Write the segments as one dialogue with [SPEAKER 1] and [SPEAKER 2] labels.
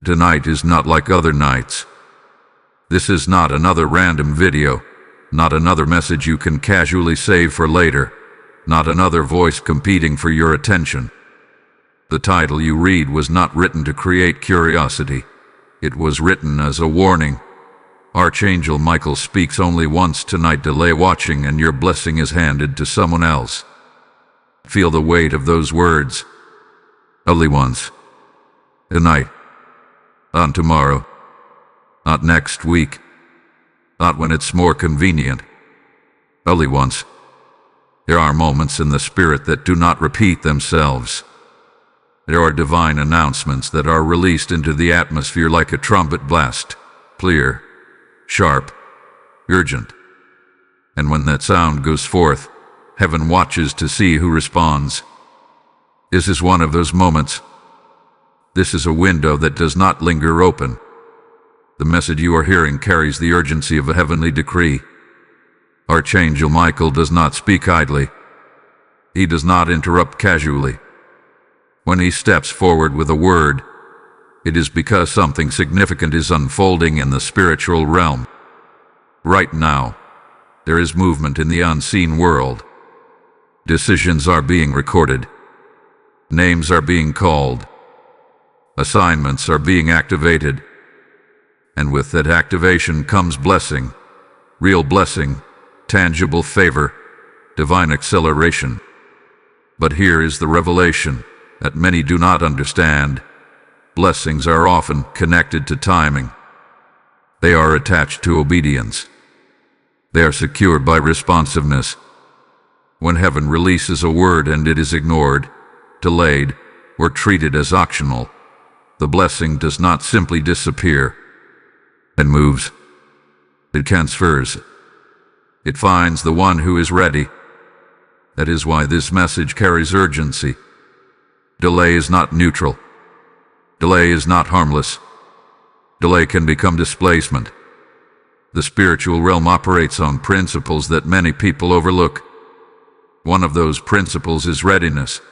[SPEAKER 1] Tonight is not like other nights. This is not another random video, not another message you can casually save for later, not another voice competing for your attention. The title you read was not written to create curiosity. It was written as a warning. Archangel Michael speaks only once tonight. Delay watching and your blessing is handed to someone else. Feel the weight of those words. Only once. Tonight. Not tomorrow. Not next week. Not when it's more convenient. Only once. There are moments in the spirit that do not repeat themselves. There are divine announcements that are released into the atmosphere like a trumpet blast, clear, sharp, urgent. And when that sound goes forth, heaven watches to see who responds. This is one of those moments. This is a window that does not linger open. The message you are hearing carries the urgency of a heavenly decree. Archangel Michael does not speak idly. He does not interrupt casually. When he steps forward with a word, it is because something significant is unfolding in the spiritual realm. Right now, there is movement in the unseen world. Decisions are being recorded. Names are being called. Assignments are being activated. And with that activation comes blessing, real blessing, tangible favor, divine acceleration. But here is the revelation that many do not understand. Blessings are often connected to timing. They are attached to obedience. They are secured by responsiveness. When heaven releases a word and it is ignored, delayed, or treated as optional, the blessing does not simply disappear. It moves. It transfers. It finds the one who is ready. That is why this message carries urgency. Delay is not neutral. Delay is not harmless. Delay can become displacement. The spiritual realm operates on principles that many people overlook. One of those principles is readiness.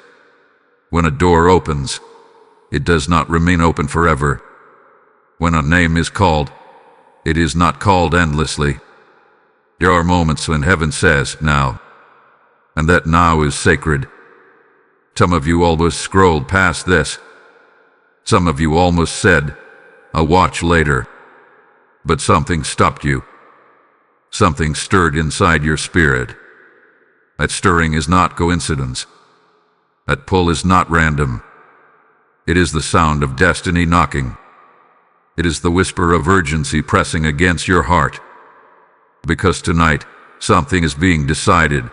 [SPEAKER 1] When a door opens, it does not remain open forever. When a name is called, it is not called endlessly. There are moments when heaven says, now. And that now is sacred. Some of you almost scrolled past this. Some of you almost said, I'll watch later. But something stopped you. Something stirred inside your spirit. That stirring is not coincidence. That pull is not random. It is the sound of destiny knocking. It is the whisper of urgency pressing against your heart. Because tonight, something is being decided.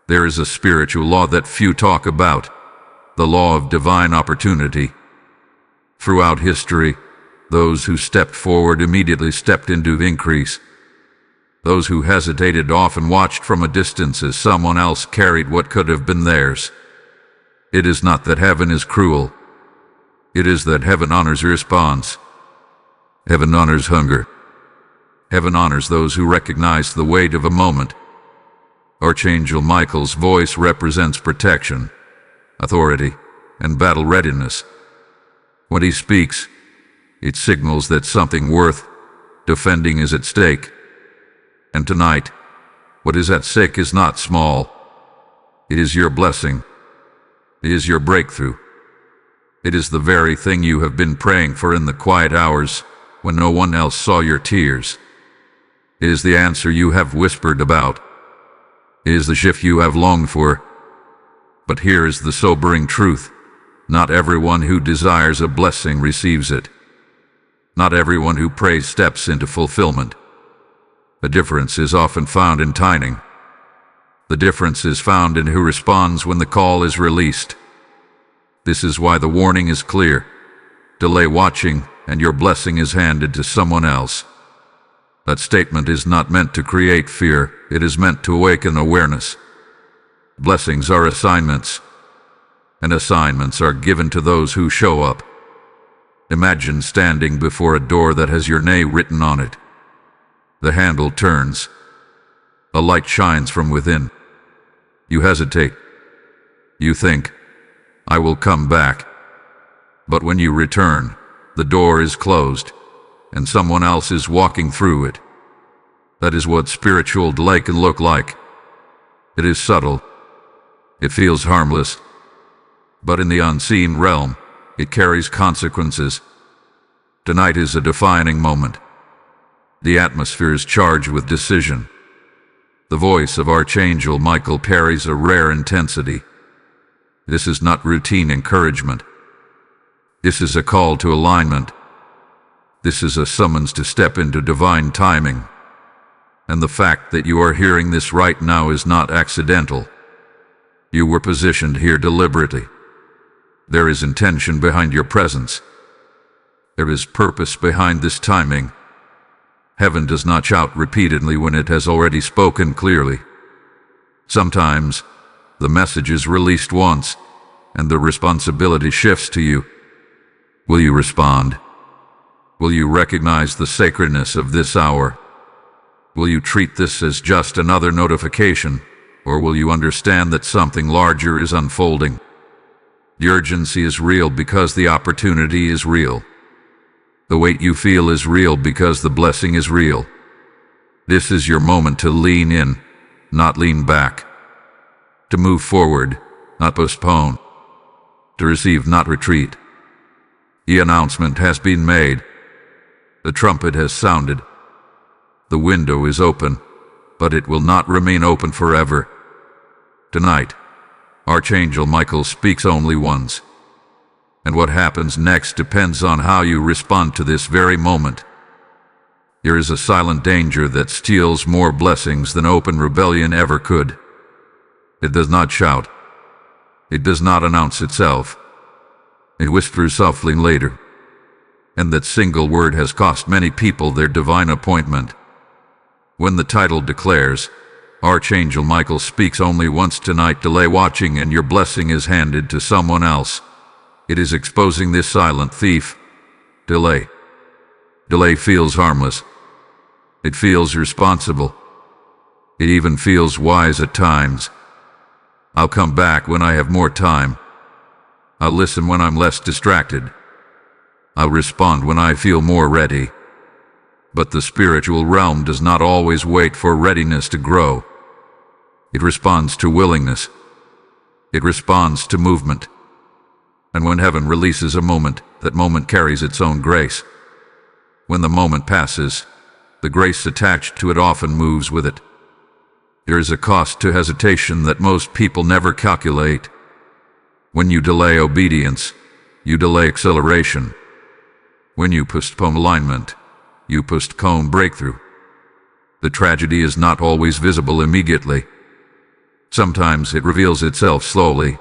[SPEAKER 1] There is a spiritual law that few talk about, the law of divine opportunity. Throughout history, those who stepped forward immediately stepped into increase. Those who hesitated often watched from a distance as someone else carried what could have been theirs. It is not that heaven is cruel. It is that heaven honors response. Heaven honors hunger. Heaven honors those who recognize the weight of a moment. Archangel Michael's voice represents protection, authority, and battle readiness. When he speaks, it signals that something worth defending is at stake. And tonight, what is at stake is not small. It is your blessing. It is your breakthrough. It is the very thing you have been praying for in the quiet hours when no one else saw your tears. It is the answer you have whispered about. It is the shift you have longed for. But here is the sobering truth. Not everyone who desires a blessing receives it. Not everyone who prays steps into fulfillment. The difference is often found in timing. The difference is found in who responds when the call is released. This is why the warning is clear. Delay watching, and your blessing is handed to someone else. That statement is not meant to create fear. It is meant to awaken awareness. Blessings are assignments, and assignments are given to those who show up. Imagine standing before a door that has your name written on it. The handle turns. A light shines from within. You hesitate. You think, I will come back. But when you return, the door is closed, and someone else is walking through it. That is what spiritual delay can look like. It is subtle. It feels harmless. But in the unseen realm, it carries consequences. Tonight is a defining moment. The atmosphere is charged with decision. The voice of Archangel Michael carries a rare intensity. This is not routine encouragement. This is a call to alignment. This is a summons to step into divine timing. And the fact that you are hearing this right now is not accidental. You were positioned here deliberately. There is intention behind your presence. There is purpose behind this timing. Heaven does not shout repeatedly when it has already spoken clearly. Sometimes, the message is released once, and the responsibility shifts to you. Will you respond? Will you recognize the sacredness of this hour? Will you treat this as just another notification, or will you understand that something larger is unfolding? The urgency is real because the opportunity is real. The weight you feel is real because the blessing is real. This is your moment to lean in, not lean back. To move forward, not postpone. To receive, not retreat. The announcement has been made. The trumpet has sounded. The window is open, but it will not remain open forever. Tonight, Archangel Michael speaks only once. And what happens next depends on how you respond to this very moment. There is a silent danger that steals more blessings than open rebellion ever could. It does not shout. It does not announce itself. It whispers softly later. And that single word has cost many people their divine appointment. When the title declares, Archangel Michael speaks only once tonight, delay watching and your blessing is handed to someone else. It is exposing this silent thief. Delay. Delay feels harmless. It feels responsible. It even feels wise at times. I'll come back when I have more time. I'll listen when I'm less distracted. I'll respond when I feel more ready. But the spiritual realm does not always wait for readiness to grow. It responds to willingness. It responds to movement. And when heaven releases a moment, that moment carries its own grace. When the moment passes, the grace attached to it often moves with it. There is a cost to hesitation that most people never calculate. When you delay obedience, you delay acceleration. When you postpone alignment, you postpone breakthrough. The tragedy is not always visible immediately. Sometimes it reveals itself slowly.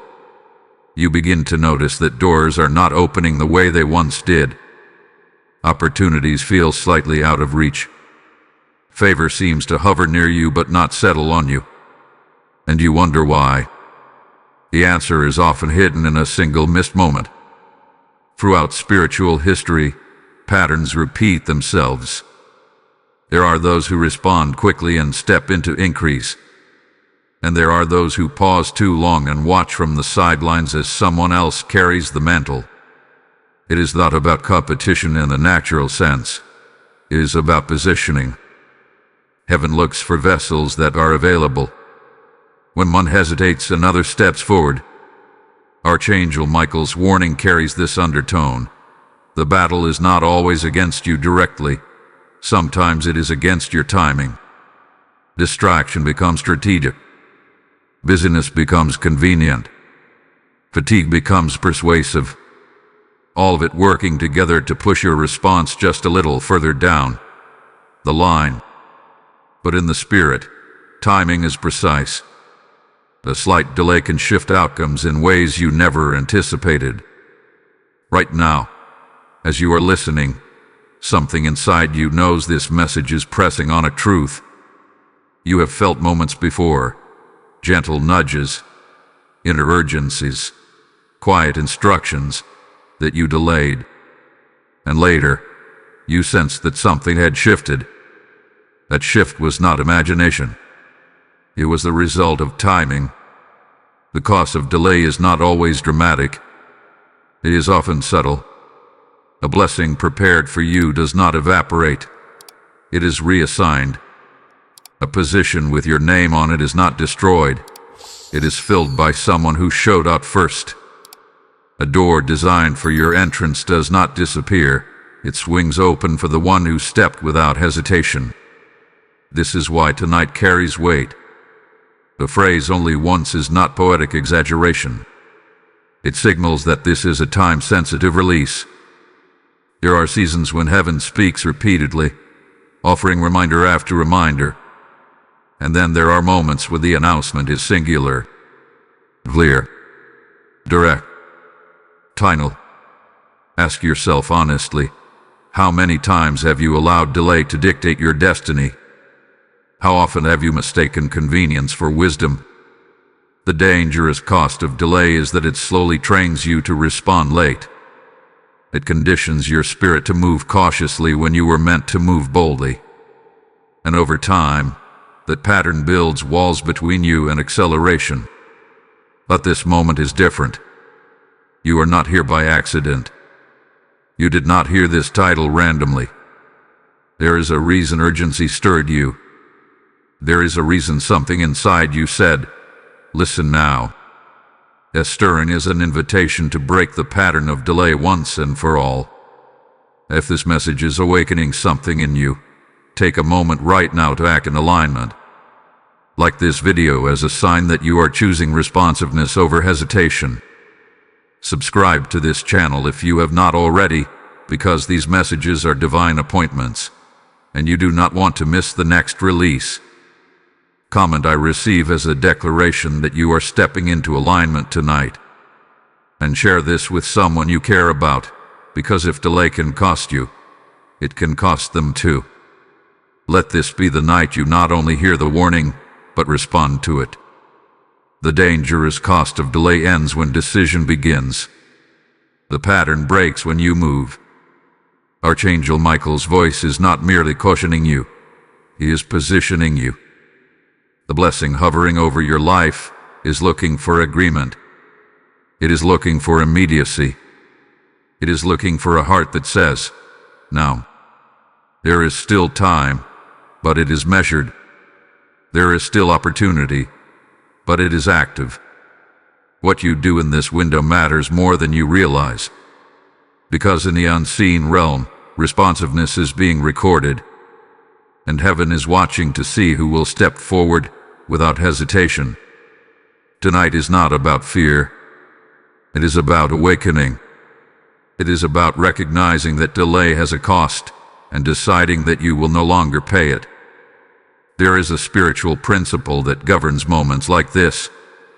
[SPEAKER 1] You begin to notice that doors are not opening the way they once did. Opportunities feel slightly out of reach. Favor seems to hover near you but not settle on you. And you wonder why. The answer is often hidden in a single missed moment. Throughout spiritual history, patterns repeat themselves. There are those who respond quickly and step into increase. And there are those who pause too long and watch from the sidelines as someone else carries the mantle. It is not about competition in the natural sense. It is about positioning. Heaven looks for vessels that are available. When one hesitates, another steps forward. Archangel Michael's warning carries this undertone. The battle is not always against you directly. Sometimes it is against your timing. Distraction becomes strategic. Busyness becomes convenient. Fatigue becomes persuasive. All of it working together to push your response just a little further down the line. But in the spirit, timing is precise. A slight delay can shift outcomes in ways you never anticipated. Right now, as you are listening, something inside you knows this message is pressing on a truth. You have felt moments before. Gentle nudges, inner urgencies, quiet instructions that you delayed. And later, you sensed that something had shifted. That shift was not imagination. It was the result of timing. The cost of delay is not always dramatic. It is often subtle. A blessing prepared for you does not evaporate. It is reassigned. A position with your name on it is not destroyed. It is filled by someone who showed up first. A door designed for your entrance does not disappear. It swings open for the one who stepped without hesitation. This is why tonight carries weight. The phrase "only once" is not poetic exaggeration. It signals that this is a time-sensitive release. There are seasons when heaven speaks repeatedly, offering reminder after reminder. And then there are moments where the announcement is singular, clear, direct, final. Ask yourself honestly, how many times have you allowed delay to dictate your destiny? How often have you mistaken convenience for wisdom? The dangerous cost of delay is that it slowly trains you to respond late. It conditions your spirit to move cautiously when you were meant to move boldly. And over time, that pattern builds walls between you and acceleration. But this moment is different. You are not here by accident. You did not hear this title randomly. There is a reason urgency stirred you. There is a reason something inside you said, "Listen now." A stirring is an invitation to break the pattern of delay once and for all. If this message is awakening something in you, take a moment right now to act in alignment. Like this video as a sign that you are choosing responsiveness over hesitation. Subscribe to this channel if you have not already, because these messages are divine appointments, and you do not want to miss the next release. Comment I receive as a declaration that you are stepping into alignment tonight. And share this with someone you care about, because if delay can cost you, it can cost them too. Let this be the night you not only hear the warning, but respond to it. The dangerous cost of delay ends when decision begins. The pattern breaks when you move. Archangel Michael's voice is not merely cautioning you, he is positioning you. The blessing hovering over your life is looking for agreement. It is looking for immediacy. It is looking for a heart that says, "Now." There is still time, but it is measured. There is still opportunity, but it is active. What you do in this window matters more than you realize. Because in the unseen realm, responsiveness is being recorded, and heaven is watching to see who will step forward without hesitation. Tonight is not about fear. It is about awakening. It is about recognizing that delay has a cost and deciding that you will no longer pay it. There is a spiritual principle that governs moments like this,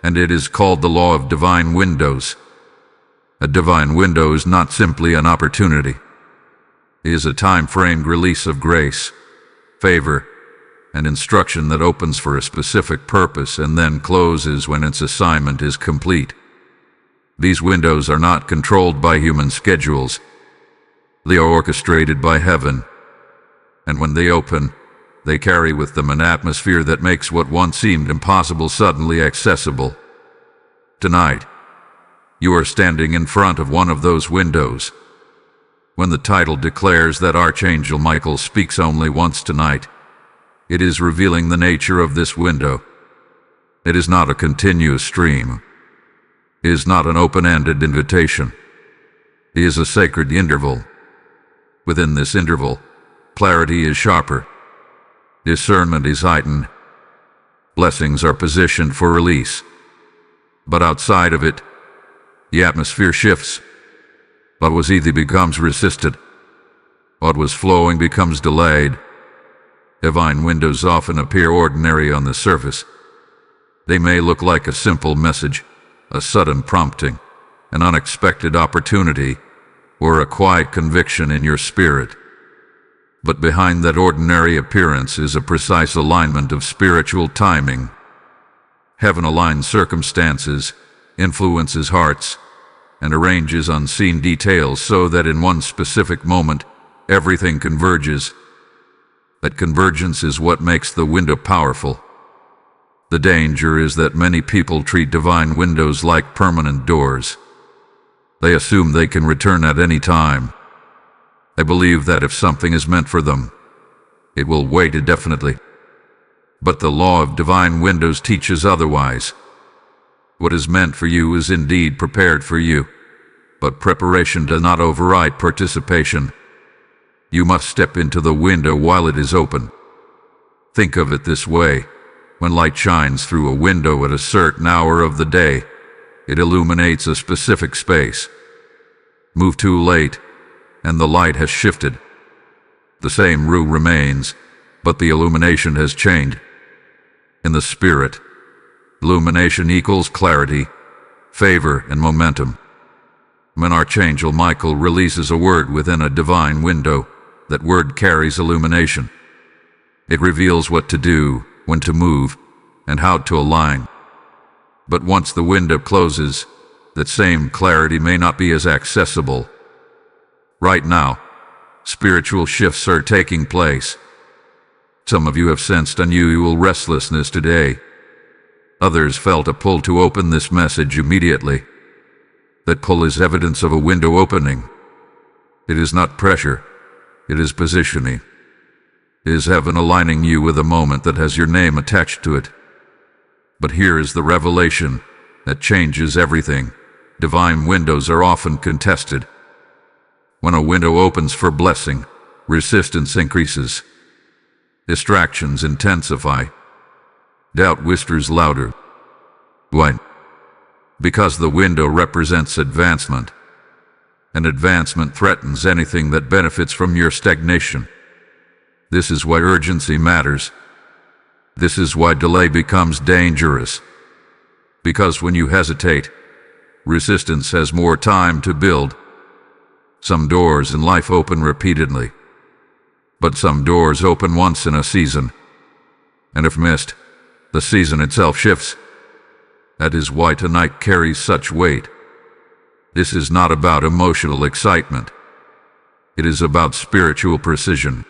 [SPEAKER 1] and it is called the law of divine windows. A divine window is not simply an opportunity. It is a time-framed release of grace, favor, and instruction that opens for a specific purpose and then closes when its assignment is complete. These windows are not controlled by human schedules. They are orchestrated by heaven. And when they open, they carry with them an atmosphere that makes what once seemed impossible suddenly accessible. Tonight, you are standing in front of one of those windows. When the title declares that Archangel Michael speaks only once tonight, it is revealing the nature of this window. It is not a continuous stream. It is not an open-ended invitation. It is a sacred interval. Within this interval, clarity is sharper. Discernment is heightened. Blessings are positioned for release. But outside of it, the atmosphere shifts. What was easy becomes resisted. What was flowing becomes delayed. Divine windows often appear ordinary on the surface. They may look like a simple message, a sudden prompting, an unexpected opportunity, or a quiet conviction in your spirit. But behind that ordinary appearance is a precise alignment of spiritual timing. Heaven aligns circumstances, influences hearts, and arranges unseen details so that in one specific moment, everything converges. That convergence is what makes the window powerful. The danger is that many people treat divine windows like permanent doors. They assume they can return at any time, I believe that if something is meant for them, it will wait indefinitely. But the law of divine windows teaches otherwise. What is meant for you is indeed prepared for you, but preparation does not override participation. You must step into the window while it is open. Think of it this way. When light shines through a window at a certain hour of the day, it illuminates a specific space. Move too late, and the light has shifted. The same rule remains, but the illumination has changed. In the spirit, illumination equals clarity, favor, and momentum. When Archangel Michael releases a word within a divine window, that word carries illumination. It reveals what to do, when to move, and how to align. But once the window closes, that same clarity may not be as accessible. Right now, spiritual shifts are taking place. Some of you have sensed unusual restlessness today. Others felt a pull to open this message immediately. That pull is evidence of a window opening. It is not pressure, it is positioning. It is heaven aligning you with a moment that has your name attached to it. But here is the revelation that changes everything. Divine windows are often contested. When a window opens for blessing, resistance increases. Distractions intensify. Doubt whispers louder. Why? Because the window represents advancement. And advancement threatens anything that benefits from your stagnation. This is why urgency matters. This is why delay becomes dangerous. Because when you hesitate, resistance has more time to build. Some doors in life open repeatedly, but some doors open once in a season. And if missed, the season itself shifts. That is why tonight carries such weight. This is not about emotional excitement. It is about spiritual precision.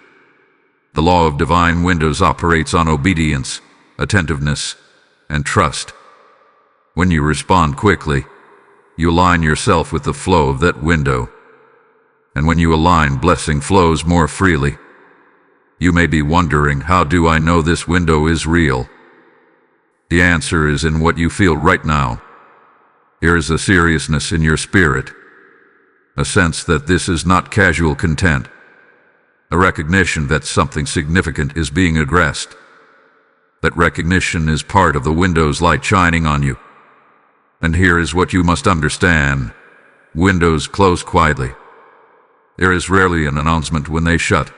[SPEAKER 1] The law of divine windows operates on obedience, attentiveness, and trust. When you respond quickly, you align yourself with the flow of that window. And when you align, blessing flows more freely. You may be wondering, how do I know this window is real? The answer is in what you feel right now. There is a seriousness in your spirit, a sense that this is not casual content, a recognition that something significant is being addressed. That recognition is part of the window's light shining on you. And here is what you must understand. Windows close quietly. There is rarely an announcement when they shut.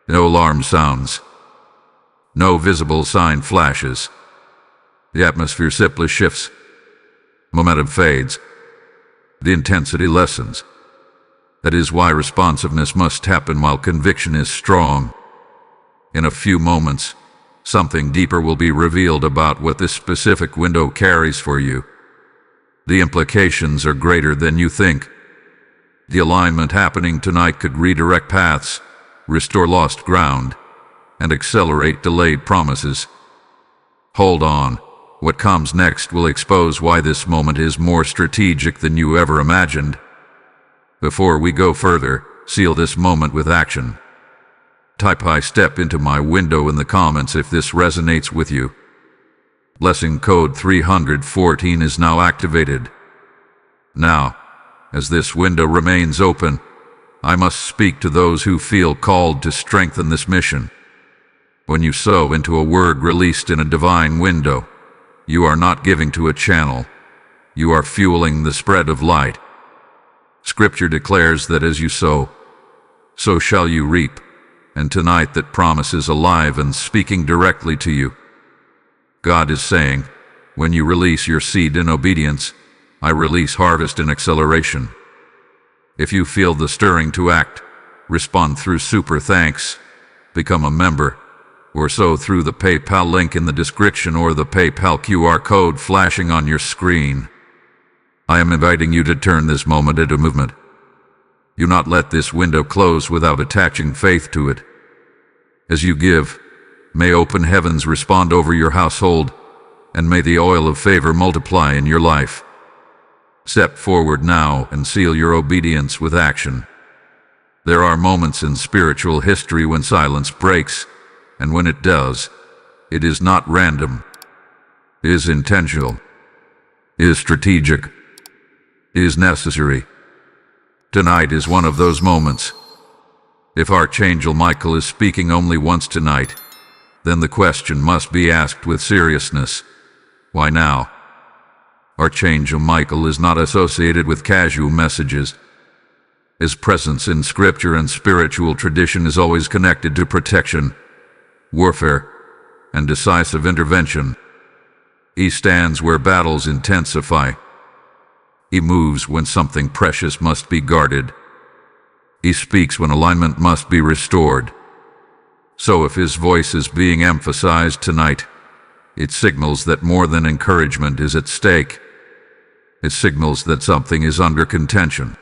[SPEAKER 1] No alarm sounds. No visible sign flashes. The atmosphere simply shifts. Momentum fades. The intensity lessens. That is why responsiveness must happen while conviction is strong. In a few moments, something deeper will be revealed about what this specific window carries for you. The implications are greater than you think. The alignment happening tonight could redirect paths, restore lost ground, and accelerate delayed promises. Hold on. What comes next will expose why this moment is more strategic than you ever imagined. Before we go further, seal this moment with action. Type "I step into my window" in the comments if this resonates with you. Blessing code 314 is now activated. Now, as this window remains open, I must speak to those who feel called to strengthen this mission. When you sow into a word released in a divine window, you are not giving to a channel. You are fueling the spread of light. Scripture declares that as you sow, so shall you reap. And tonight that promise is alive and speaking directly to you. God is saying, when you release your seed in obedience, I release harvest in acceleration. If you feel the stirring to act, respond through super thanks, become a member, or sow through the PayPal link in the description or the PayPal QR code flashing on your screen. I am inviting you to turn this moment into movement. Do not let this window close without attaching faith to it. As you give, may open heavens respond over your household, and may the oil of favor multiply in your life. Step forward now and seal your obedience with action. There are moments in spiritual history when silence breaks, and when it does, it is not random, is intentional, is strategic, is necessary. Tonight is one of those moments. If Archangel Michael is speaking only once tonight, then the question must be asked with seriousness. Why now? Archangel Michael is not associated with casual messages. His presence in scripture and spiritual tradition is always connected to protection, warfare, and decisive intervention. He stands where battles intensify. He moves when something precious must be guarded. He speaks when alignment must be restored. So if his voice is being emphasized tonight, it signals that more than encouragement is at stake. It signals that something is under contention.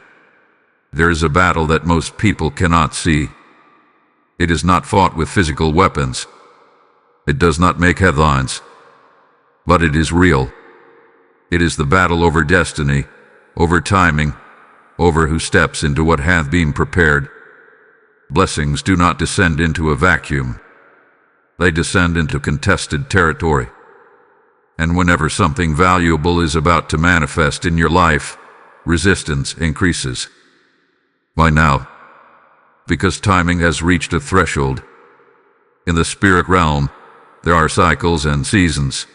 [SPEAKER 1] There is a battle that most people cannot see. It is not fought with physical weapons. It does not make headlines. But it is real. It is the battle over destiny, over timing, over who steps into what hath been prepared. Blessings do not descend into a vacuum. They descend into contested territory. And whenever something valuable is about to manifest in your life, resistance increases. Why now? Because timing has reached a threshold. In the spirit realm, there are cycles and seasons.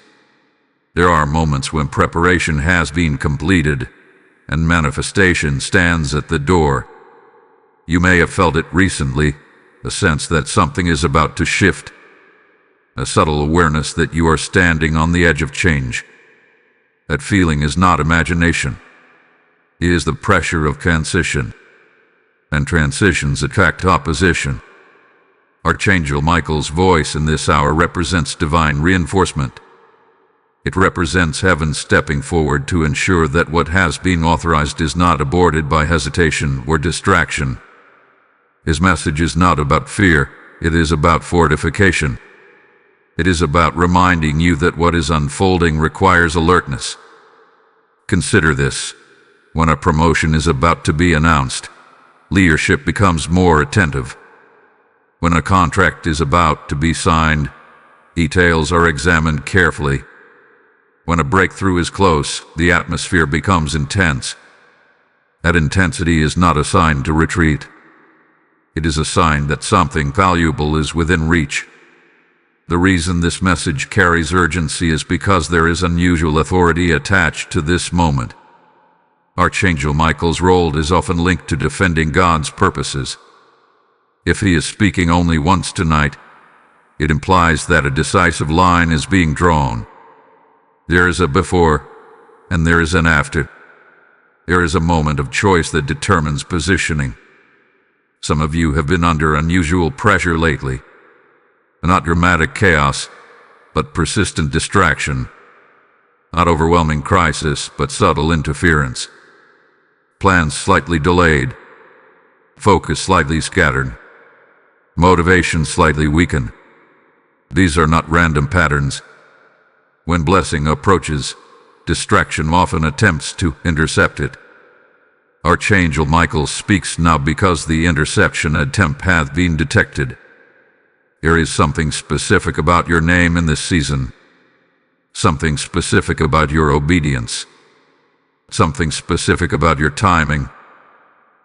[SPEAKER 1] There are moments when preparation has been completed, and manifestation stands at the door. You may have felt it recently, a sense that something is about to shift, a subtle awareness that you are standing on the edge of change. That feeling is not imagination. It is the pressure of transition, and transitions attract opposition. Archangel Michael's voice in this hour represents divine reinforcement. It represents heaven stepping forward to ensure that what has been authorized is not aborted by hesitation or distraction. His message is not about fear, it is about fortification. It is about reminding you that what is unfolding requires alertness. Consider this. When a promotion is about to be announced, leadership becomes more attentive. When a contract is about to be signed, details are examined carefully. When a breakthrough is close, the atmosphere becomes intense. That intensity is not a sign to retreat. It is a sign that something valuable is within reach. The reason this message carries urgency is because there is unusual authority attached to this moment. Archangel Michael's role is often linked to defending God's purposes. If he is speaking only once tonight, it implies that a decisive line is being drawn. There is a before, and there is an after. There is a moment of choice that determines positioning. Some of you have been under unusual pressure lately. Not dramatic chaos, but persistent distraction. Not overwhelming crisis, but subtle interference. Plans slightly delayed. Focus slightly scattered. Motivation slightly weakened. These are not random patterns. When blessing approaches, distraction often attempts to intercept it. Archangel Michael speaks now because the interception attempt hath been detected. There is something specific about your name in this season. Something specific about your obedience. Something specific about your timing.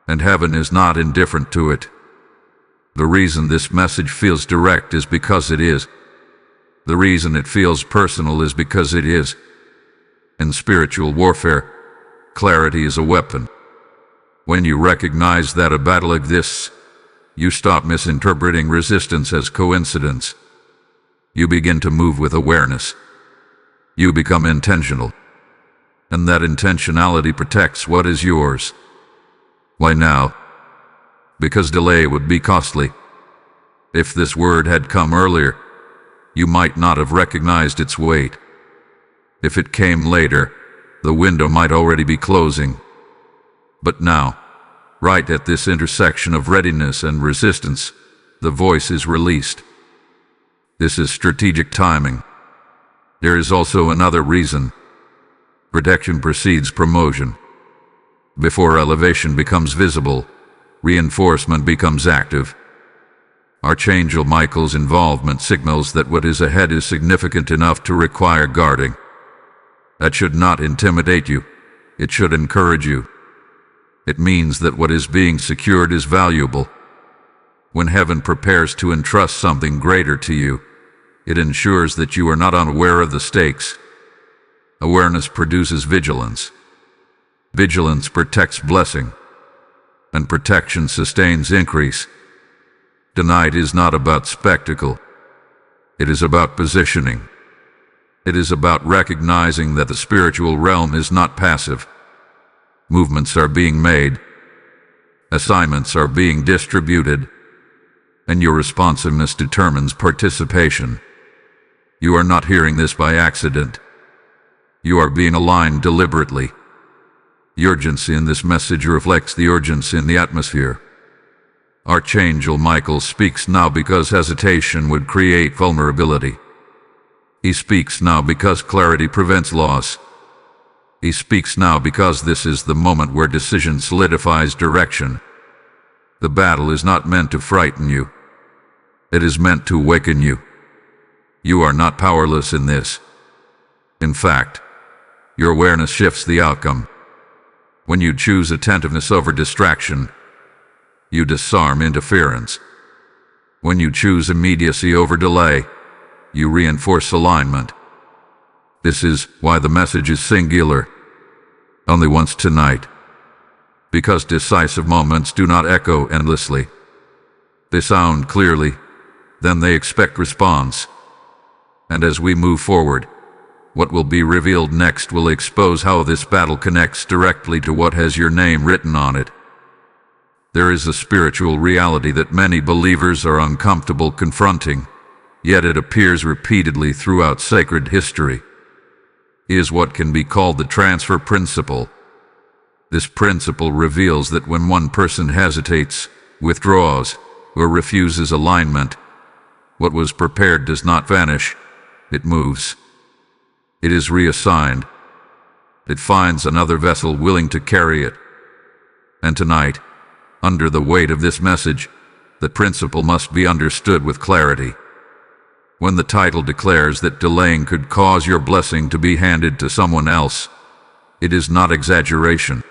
[SPEAKER 1] And heaven is not indifferent to it. The reason this message feels direct is because it is. The reason it feels personal is because it is. In spiritual warfare, clarity is a weapon. When you recognize that a battle exists, you stop misinterpreting resistance as coincidence. You begin to move with awareness. You become intentional. And that intentionality protects what is yours. Why now? Because delay would be costly. If this word had come earlier, you might not have recognized its weight. If it came later, the window might already be closing. But now, right at this intersection of readiness and resistance, the voice is released. This is strategic timing. There is also another reason. Protection precedes promotion. Before elevation becomes visible, reinforcement becomes active. Archangel Michael's involvement signals that what is ahead is significant enough to require guarding. That should not intimidate you. It should encourage you. It means that what is being secured is valuable. When heaven prepares to entrust something greater to you, it ensures that you are not unaware of the stakes. Awareness produces vigilance. Vigilance protects blessing, and protection sustains increase. Tonight is not about spectacle. It is about positioning. It is about recognizing that the spiritual realm is not passive. Movements are being made. Assignments are being distributed. And your responsiveness determines participation. You are not hearing this by accident. You are being aligned deliberately. The urgency in this message reflects the urgency in the atmosphere. Archangel Michael speaks now because hesitation would create vulnerability. He speaks now because clarity prevents loss. He speaks now because this is the moment where decision solidifies direction. The battle is not meant to frighten you. It is meant to awaken you. You are not powerless in this. In fact, your awareness shifts the outcome. When you choose attentiveness over distraction, you disarm interference. When you choose immediacy over delay, you reinforce alignment. This is why the message is singular, only once tonight. Because decisive moments do not echo endlessly. They sound clearly, then they expect response. And as we move forward, what will be revealed next will expose how this battle connects directly to what has your name written on it. There is a spiritual reality that many believers are uncomfortable confronting, yet it appears repeatedly throughout sacred history. It is what can be called the transfer principle. This principle reveals that when one person hesitates, withdraws, or refuses alignment, what was prepared does not vanish, it moves. It is reassigned. It finds another vessel willing to carry it. And tonight, under the weight of this message, the principle must be understood with clarity. When the title declares that delaying could cause your blessing to be handed to someone else, it is not exaggeration.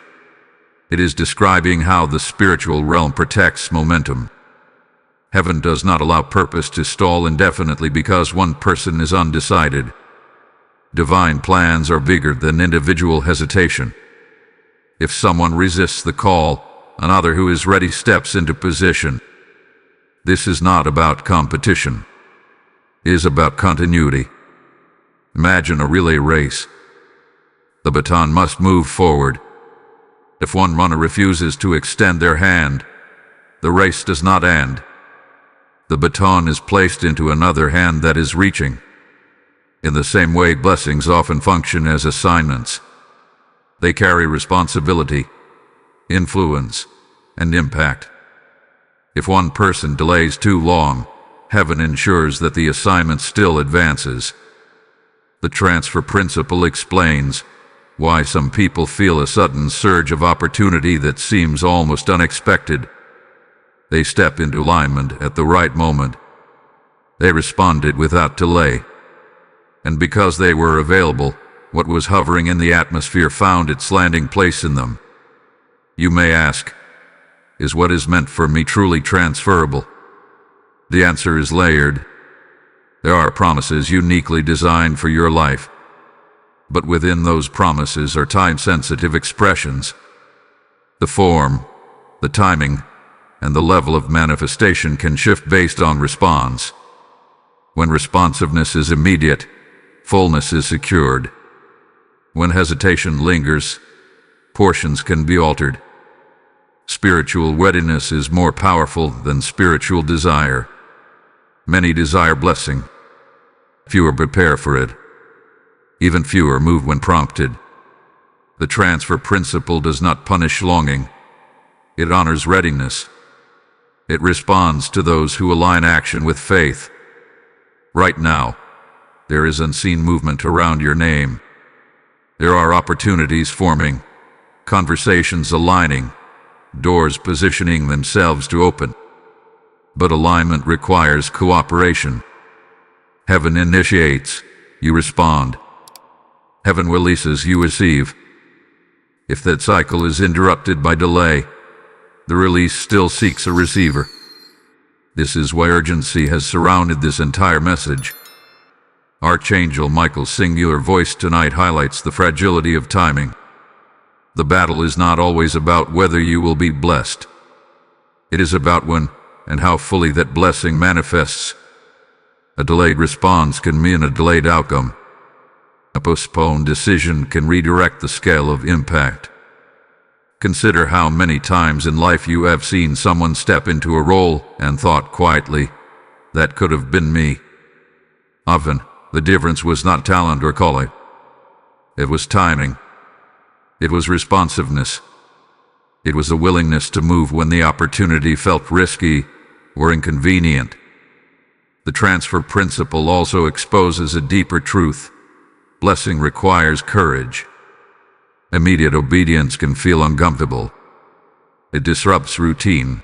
[SPEAKER 1] It is describing how the spiritual realm protects momentum. Heaven does not allow purpose to stall indefinitely because one person is undecided. Divine plans are bigger than individual hesitation. If someone resists the call, another who is ready steps into position. This is not about competition. It is about continuity. Imagine a relay race. The baton must move forward. If one runner refuses to extend their hand, the race does not end. The baton is placed into another hand that is reaching. In the same way, blessings often function as assignments. They carry responsibility, influence, and impact. If one person delays too long, heaven ensures that the assignment still advances. The transfer principle explains why some people feel a sudden surge of opportunity that seems almost unexpected. They step into alignment at the right moment. They responded without delay. And because they were available, what was hovering in the atmosphere found its landing place in them. You may ask, is what is meant for me truly transferable? The answer is layered. There are promises uniquely designed for your life. But within those promises are time-sensitive expressions. The form, the timing, and the level of manifestation can shift based on response. When responsiveness is immediate, fullness is secured. When hesitation lingers, portions can be altered. Spiritual readiness is more powerful than spiritual desire. Many desire blessing. Fewer prepare for it. Even fewer move when prompted. The transfer principle does not punish longing. It honors readiness. It responds to those who align action with faith. Right now, there is unseen movement around your name. There are opportunities forming, conversations aligning, doors positioning themselves to open. But alignment requires cooperation. Heaven initiates, you respond. Heaven releases, you receive. If that cycle is interrupted by delay, the release still seeks a receiver. This is why urgency has surrounded this entire message. Archangel Michael's singular voice tonight highlights the fragility of timing. The battle is not always about whether you will be blessed. It is about when and how fully that blessing manifests. A delayed response can mean a delayed outcome. A postponed decision can redirect the scale of impact. Consider how many times in life you have seen someone step into a role and thought quietly, "That could have been me." Often, the difference was not talent or calling. It was timing. It was responsiveness. It was a willingness to move when the opportunity felt risky or inconvenient. The transfer principle also exposes a deeper truth. Blessing requires courage. Immediate obedience can feel uncomfortable. It disrupts routine.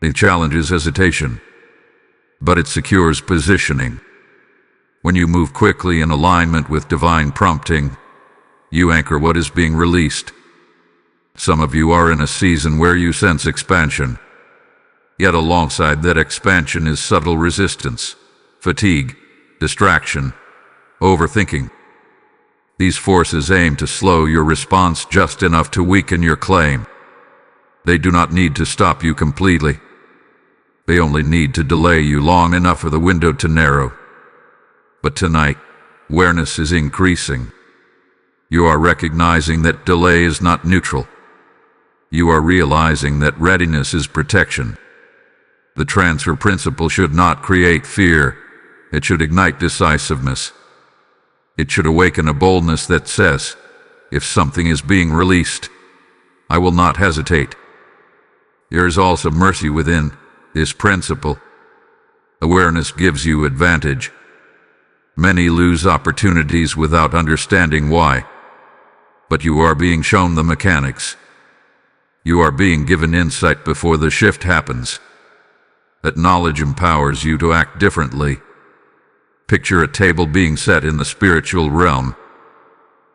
[SPEAKER 1] It challenges hesitation. But it secures positioning. When you move quickly in alignment with divine prompting, you anchor what is being released. Some of you are in a season where you sense expansion. Yet alongside that expansion is subtle resistance, fatigue, distraction, overthinking. These forces aim to slow your response just enough to weaken your claim. They do not need to stop you completely. They only need to delay you long enough for the window to narrow. But tonight, awareness is increasing. You are recognizing that delay is not neutral. You are realizing that readiness is protection. The transfer principle should not create fear. It should ignite decisiveness. It should awaken a boldness that says, if something is being released, I will not hesitate. There is also mercy within this principle. Awareness gives you advantage. Many lose opportunities without understanding why. But you are being shown the mechanics. You are being given insight before the shift happens. That knowledge empowers you to act differently. Picture a table being set in the spiritual realm.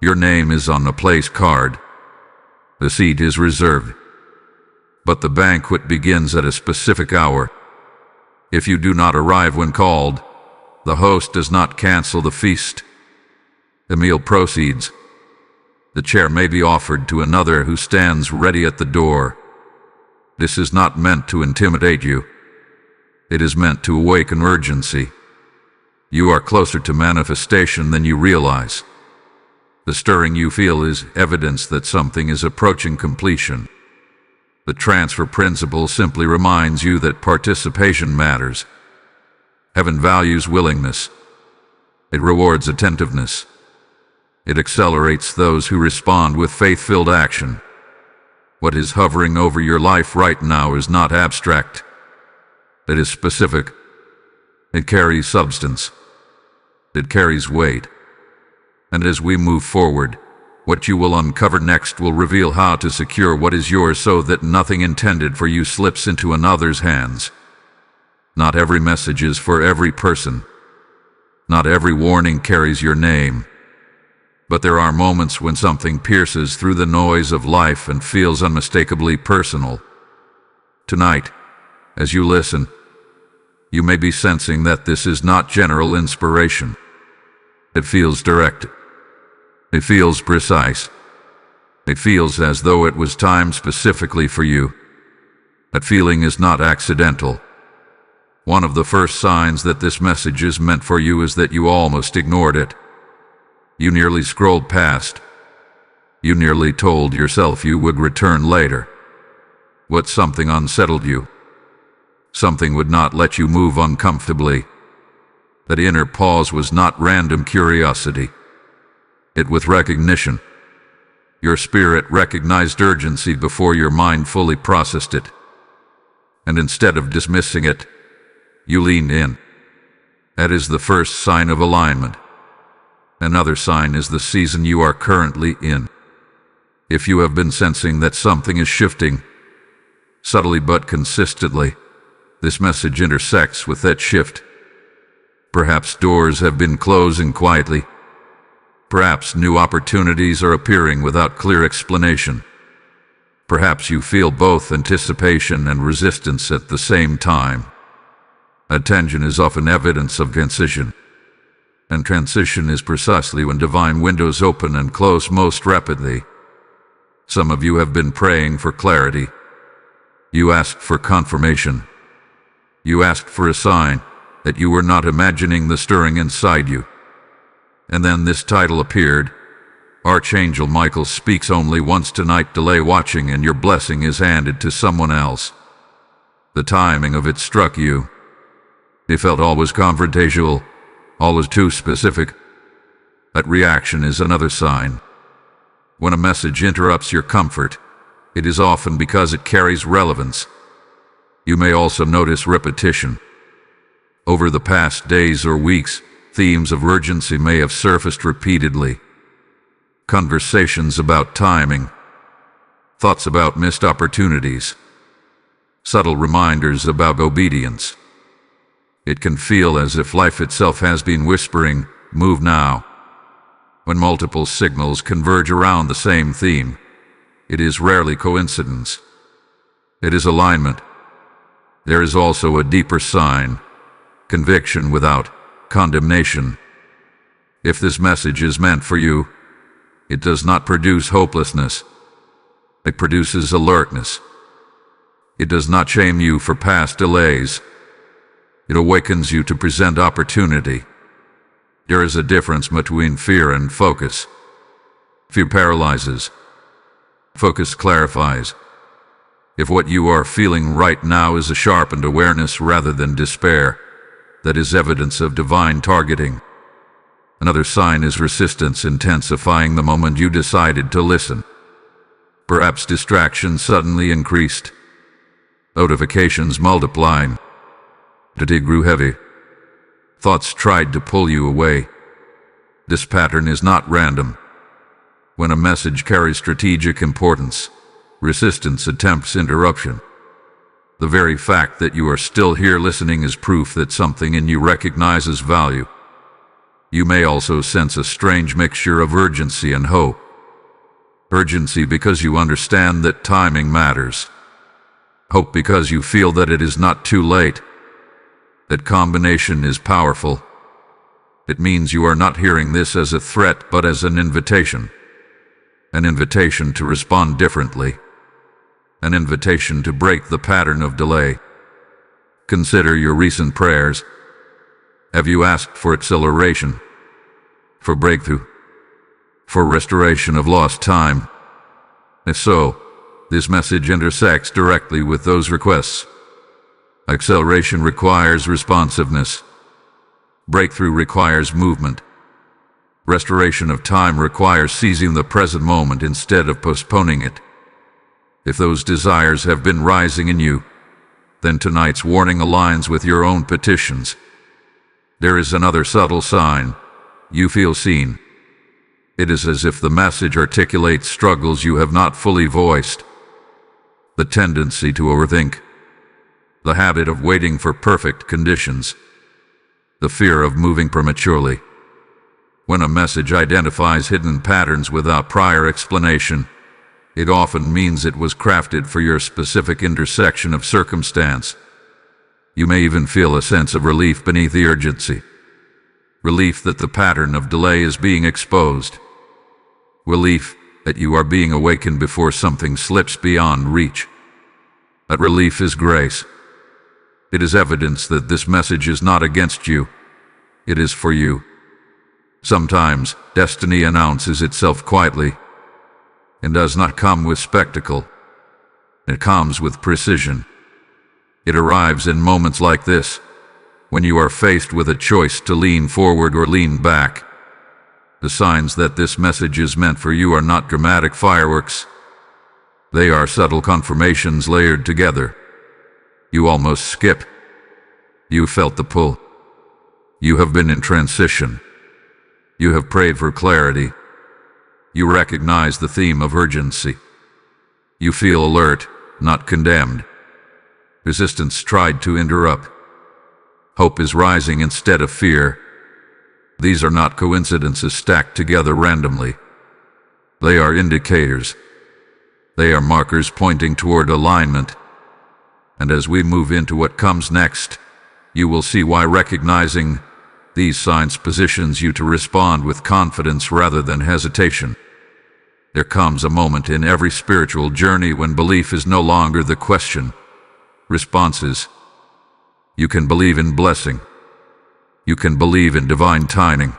[SPEAKER 1] Your name is on a place card. The seat is reserved. But the banquet begins at a specific hour. If you do not arrive when called, the host does not cancel the feast. The meal proceeds. The chair may be offered to another who stands ready at the door. This is not meant to intimidate you. It is meant to awaken urgency. You are closer to manifestation than you realize. The stirring you feel is evidence that something is approaching completion. The transfer principle simply reminds you that participation matters. Heaven values willingness. It rewards attentiveness. It accelerates those who respond with faith-filled action. What is hovering over your life right now is not abstract. It is specific. It carries substance. It carries weight. And as we move forward, what you will uncover next will reveal how to secure what is yours so that nothing intended for you slips into another's hands. Not every message is for every person. Not every warning carries your name. But there are moments when something pierces through the noise of life and feels unmistakably personal. Tonight, as you listen, you may be sensing that this is not general inspiration. It feels direct. It feels precise. It feels as though it was timed specifically for you. That feeling is not accidental. One of the first signs that this message is meant for you is that you almost ignored it. You nearly scrolled past. You nearly told yourself you would return later. What something unsettled you. Something would not let you move uncomfortably. That inner pause was not random curiosity. It was recognition. Your spirit recognized urgency before your mind fully processed it. And instead of dismissing it, you leaned in. That is the first sign of alignment. Another sign is the season you are currently in. If you have been sensing that something is shifting, Subtly but consistently, this message intersects with that shift. Perhaps doors have been closing quietly. Perhaps new opportunities are appearing without clear explanation. Perhaps you feel both anticipation and resistance at the same time. Attention is often evidence of transition. And transition is precisely when divine windows open and close most rapidly. Some of you have been praying for clarity. You asked for confirmation. You asked for a sign that you were not imagining the stirring inside you. And then this title appeared. Archangel Michael speaks only once tonight. Delay watching and your blessing is handed to someone else. The timing of it struck you. It felt always confrontational, always too specific. That reaction is another sign. When a message interrupts your comfort, it is often because it carries relevance. You may also notice repetition. Over the past days or weeks, themes of urgency may have surfaced repeatedly. Conversations about timing, thoughts about missed opportunities, subtle reminders about obedience. It can feel as if life itself has been whispering, "Move now." When multiple signals converge around the same theme, it is rarely coincidence. It is alignment. There is also a deeper sign, conviction without condemnation. If this message is meant for you, it does not produce hopelessness. It produces alertness. It does not shame you for past delays. It awakens you to present opportunity. There is a difference between fear and focus. Fear paralyzes. Focus clarifies. If what you are feeling right now is a sharpened awareness rather than despair, that is evidence of divine targeting. Another sign is resistance intensifying the moment you decided to listen. Perhaps distractions suddenly increased. Notifications multiplying. Fatigue grew heavy. Thoughts tried to pull you away. This pattern is not random. When a message carries strategic importance, resistance attempts interruption. The very fact that you are still here listening is proof that something in you recognizes value. You may also sense a strange mixture of urgency and hope. Urgency because you understand that timing matters. Hope because you feel that it is not too late. That combination is powerful. It means you are not hearing this as a threat but as an invitation. An invitation to respond differently. An invitation to break the pattern of delay. Consider your recent prayers. Have you asked for acceleration? For breakthrough? For restoration of lost time? If so, this message intersects directly with those requests. Acceleration requires responsiveness. Breakthrough requires movement. Restoration of time requires seizing the present moment instead of postponing it. If those desires have been rising in you, then tonight's warning aligns with your own petitions. There is another subtle sign. You feel seen. It is as if the message articulates struggles you have not fully voiced. The tendency to overthink. The habit of waiting for perfect conditions. The fear of moving prematurely. When a message identifies hidden patterns without prior explanation, it often means it was crafted for your specific intersection of circumstance. You may even feel a sense of relief beneath the urgency. Relief that the pattern of delay is being exposed. Relief that you are being awakened before something slips beyond reach. That relief is grace. It is evidence that this message is not against you. It is for you. Sometimes destiny announces itself quietly and does not come with spectacle. It comes with precision. It arrives in moments like this, when you are faced with a choice to lean forward or lean back. The signs that this message is meant for you are not dramatic fireworks. They are subtle confirmations layered together. You almost skip. You felt the pull. You have been in transition. You have prayed for clarity. You recognize the theme of urgency. You feel alert, not condemned. Resistance tried to interrupt. Hope is rising instead of fear. These are not coincidences stacked together randomly. They are indicators. They are markers pointing toward alignment. And as we move into what comes next, you will see why recognizing these signs positions you to respond with confidence rather than hesitation. There comes a moment in every spiritual journey when belief is no longer the question. Responses. You can believe in blessing. You can believe in divine timing.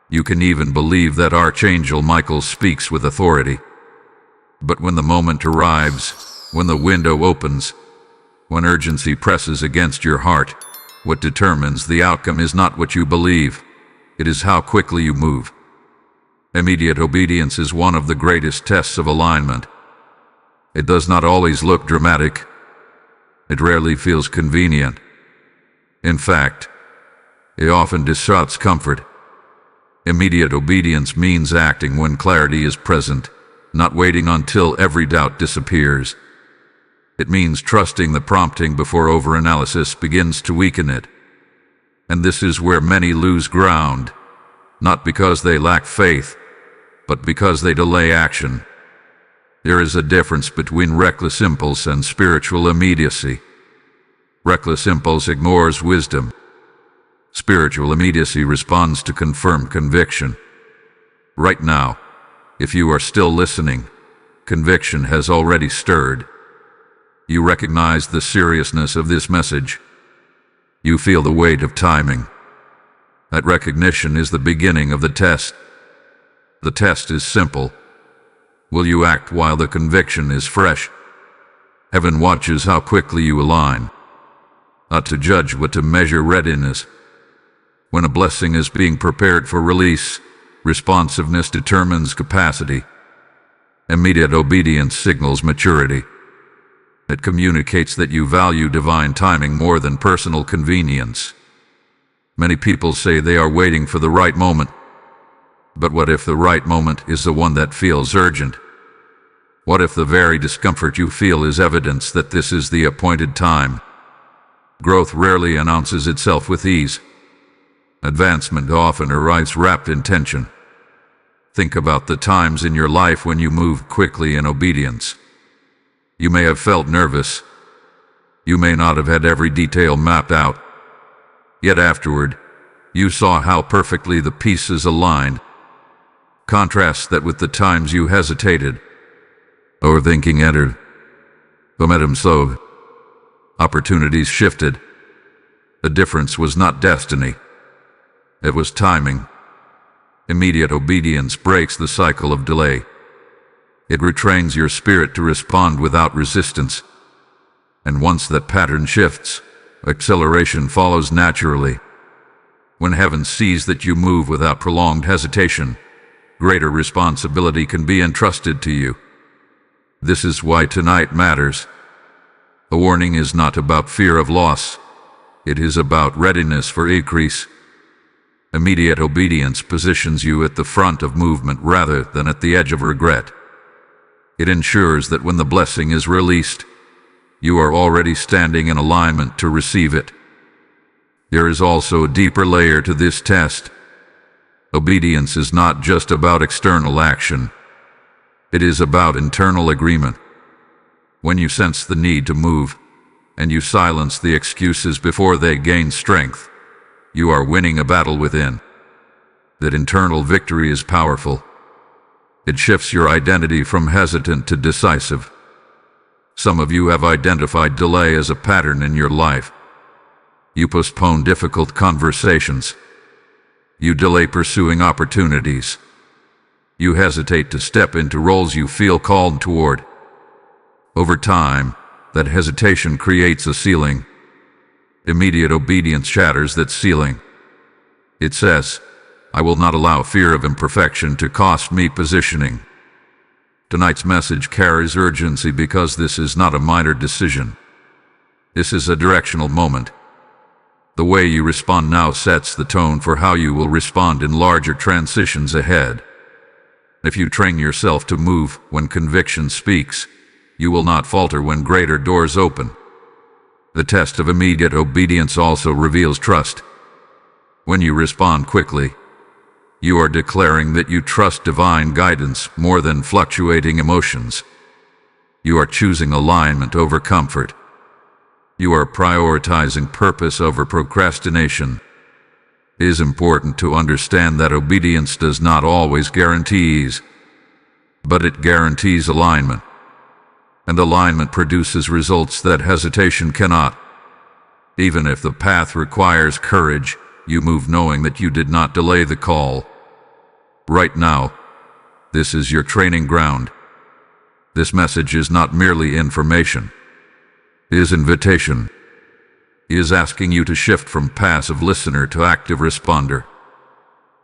[SPEAKER 1] You can even believe that Archangel Michael speaks with authority. But when the moment arrives, when the window opens, when urgency presses against your heart, what determines the outcome is not what you believe, it is how quickly you move. Immediate obedience is one of the greatest tests of alignment. It does not always look dramatic. It rarely feels convenient. In fact, it often disrupts comfort. Immediate obedience means acting when clarity is present, not waiting until every doubt disappears. It means trusting the prompting before overanalysis begins to weaken it. And this is where many lose ground, not because they lack faith, but because they delay action. There is a difference between reckless impulse and spiritual immediacy. Reckless impulse ignores wisdom. Spiritual immediacy responds to confirmed conviction. Right now, if you are still listening, conviction has already stirred. You recognize the seriousness of this message. You feel the weight of timing. That recognition is the beginning of the test. The test is simple. Will you act while the conviction is fresh? Heaven watches how quickly you align. Not to judge, but to measure readiness. When a blessing is being prepared for release, responsiveness determines capacity. Immediate obedience signals maturity. It communicates that you value divine timing more than personal convenience. Many people say they are waiting for the right moment. But what if the right moment is the one that feels urgent? What if the very discomfort you feel is evidence that this is the appointed time? Growth rarely announces itself with ease. Advancement often arrives wrapped in tension. Think about the times in your life when you moved quickly in obedience. You may have felt nervous. You may not have had every detail mapped out. Yet afterward, you saw how perfectly the pieces aligned. Contrast that with the times you hesitated. Overthinking entered. Momentum slowed. Opportunities shifted. The difference was not destiny. It was timing. Immediate obedience breaks the cycle of delay. It retrains your spirit to respond without resistance. And once that pattern shifts, acceleration follows naturally. When heaven sees that you move without prolonged hesitation, greater responsibility can be entrusted to you. This is why tonight matters. The warning is not about fear of loss. It is about readiness for increase. Immediate obedience positions you at the front of movement rather than at the edge of regret. It ensures that when the blessing is released, you are already standing in alignment to receive it. There is also a deeper layer to this test. Obedience is not just about external action. It is about internal agreement. When you sense the need to move, and you silence the excuses before they gain strength, you are winning a battle within. That internal victory is powerful. It shifts your identity from hesitant to decisive. Some of you have identified delay as a pattern in your life. You postpone difficult conversations. You delay pursuing opportunities. You hesitate to step into roles you feel called toward. Over time, that hesitation creates a ceiling. Immediate obedience shatters that ceiling. It says, I will not allow fear of imperfection to cost me positioning. Tonight's message carries urgency because this is not a minor decision. This is a directional moment. The way you respond now sets the tone for how you will respond in larger transitions ahead. If you train yourself to move when conviction speaks, you will not falter when greater doors open. The test of immediate obedience also reveals trust. When you respond quickly, you are declaring that you trust divine guidance more than fluctuating emotions. You are choosing alignment over comfort. You are prioritizing purpose over procrastination. It is important to understand that obedience does not always guarantee ease, but it guarantees alignment. And alignment produces results that hesitation cannot. Even if the path requires courage, you move knowing that you did not delay the call. Right now, this is your training ground. This message is not merely information. It is invitation. It is asking you to shift from passive listener to active responder.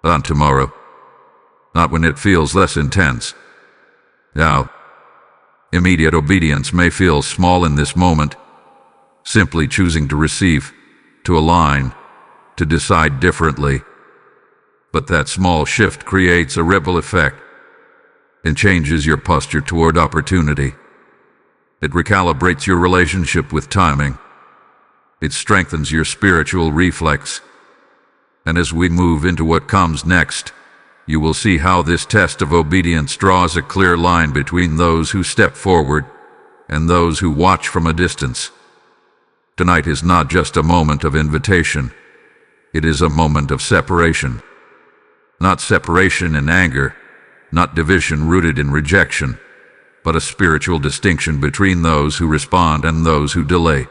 [SPEAKER 1] On tomorrow. Not when it feels less intense. Now, immediate obedience may feel small in this moment. Simply choosing to receive, to align, to decide differently. But that small shift creates a ripple effect. It changes your posture toward opportunity. It recalibrates your relationship with timing. It strengthens your spiritual reflex. And as we move into what comes next, you will see how this test of obedience draws a clear line between those who step forward and those who watch from a distance. Tonight is not just a moment of invitation. It is a moment of separation. Not separation in anger, not division rooted in rejection, but a spiritual distinction between those who respond and those who delay.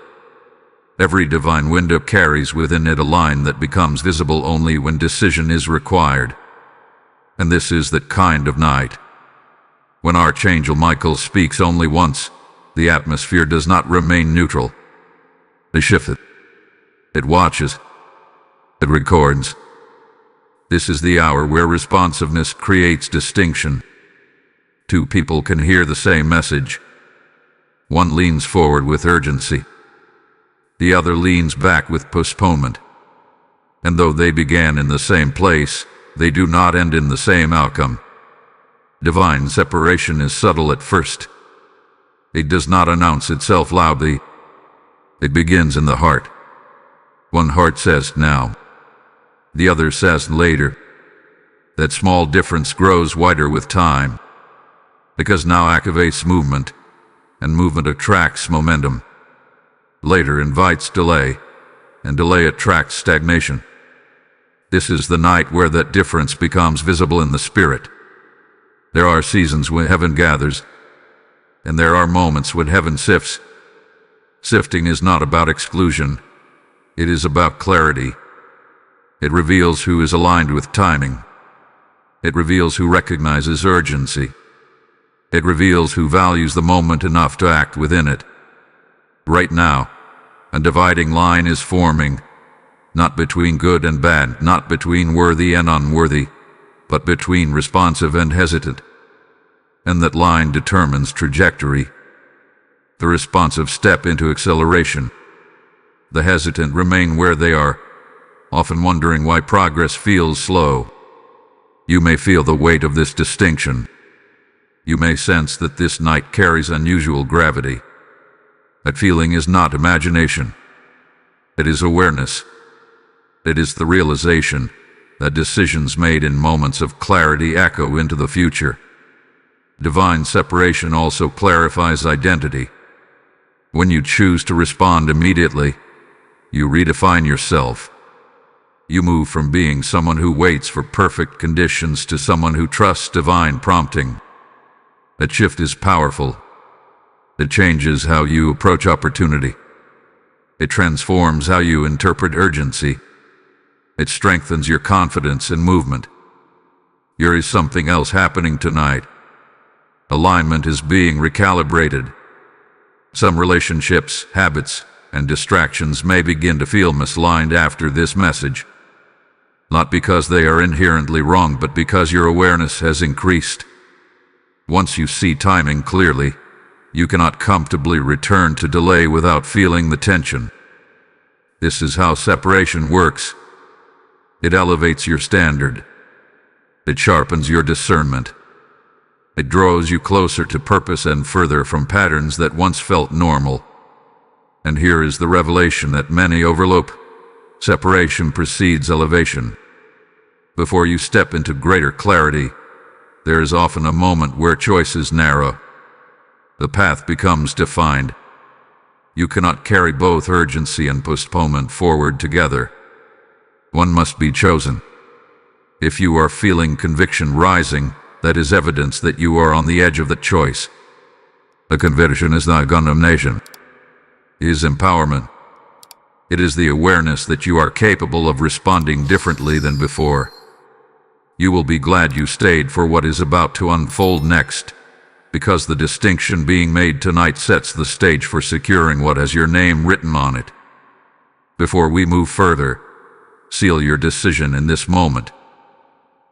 [SPEAKER 1] Every divine window carries within it a line that becomes visible only when decision is required. And this is that kind of night. When Archangel Michael speaks only once, the atmosphere does not remain neutral. It shifts. It watches. It records. This is the hour where responsiveness creates distinction. Two people can hear the same message. One leans forward with urgency. The other leans back with postponement. And though they began in the same place, they do not end in the same outcome. Divine separation is subtle at first. It does not announce itself loudly. It begins in the heart. One heart says now. The other says later. That small difference grows wider with time, because now activates movement, and movement attracts momentum. Later invites delay, and delay attracts stagnation. This is the night where that difference becomes visible in the spirit. There are seasons when heaven gathers, and there are moments when heaven sifts. Sifting is not about exclusion. It is about clarity. It reveals who is aligned with timing. It reveals who recognizes urgency. It reveals who values the moment enough to act within it. Right now, a dividing line is forming, not between good and bad, not between worthy and unworthy, but between responsive and hesitant. And that line determines trajectory. The responsive step into acceleration. The hesitant remain where they are, often wondering why progress feels slow. You may feel the weight of this distinction. You may sense that this night carries unusual gravity. That feeling is not imagination. It is awareness. It is the realization that decisions made in moments of clarity echo into the future. Divine separation also clarifies identity. When you choose to respond immediately, you redefine yourself. You move from being someone who waits for perfect conditions to someone who trusts divine prompting. That shift is powerful. It changes how you approach opportunity. It transforms how you interpret urgency. It strengthens your confidence in movement. There is something else happening tonight. Alignment is being recalibrated. Some relationships, habits, and distractions may begin to feel misaligned after this message. Not because they are inherently wrong, but because your awareness has increased. Once you see timing clearly, you cannot comfortably return to delay without feeling the tension. This is how separation works. It elevates your standard. It sharpens your discernment. It draws you closer to purpose and further from patterns that once felt normal. And here is the revelation that many overlook. Separation precedes elevation. Before you step into greater clarity, there is often a moment where choices narrow. The path becomes defined. You cannot carry both urgency and postponement forward together. One must be chosen. If you are feeling conviction rising, that is evidence that you are on the edge of the choice. The conviction is not condemnation. It is empowerment. It is the awareness that you are capable of responding differently than before. You will be glad you stayed for what is about to unfold next, because the distinction being made tonight sets the stage for securing what has your name written on it. Before we move further, seal your decision in this moment.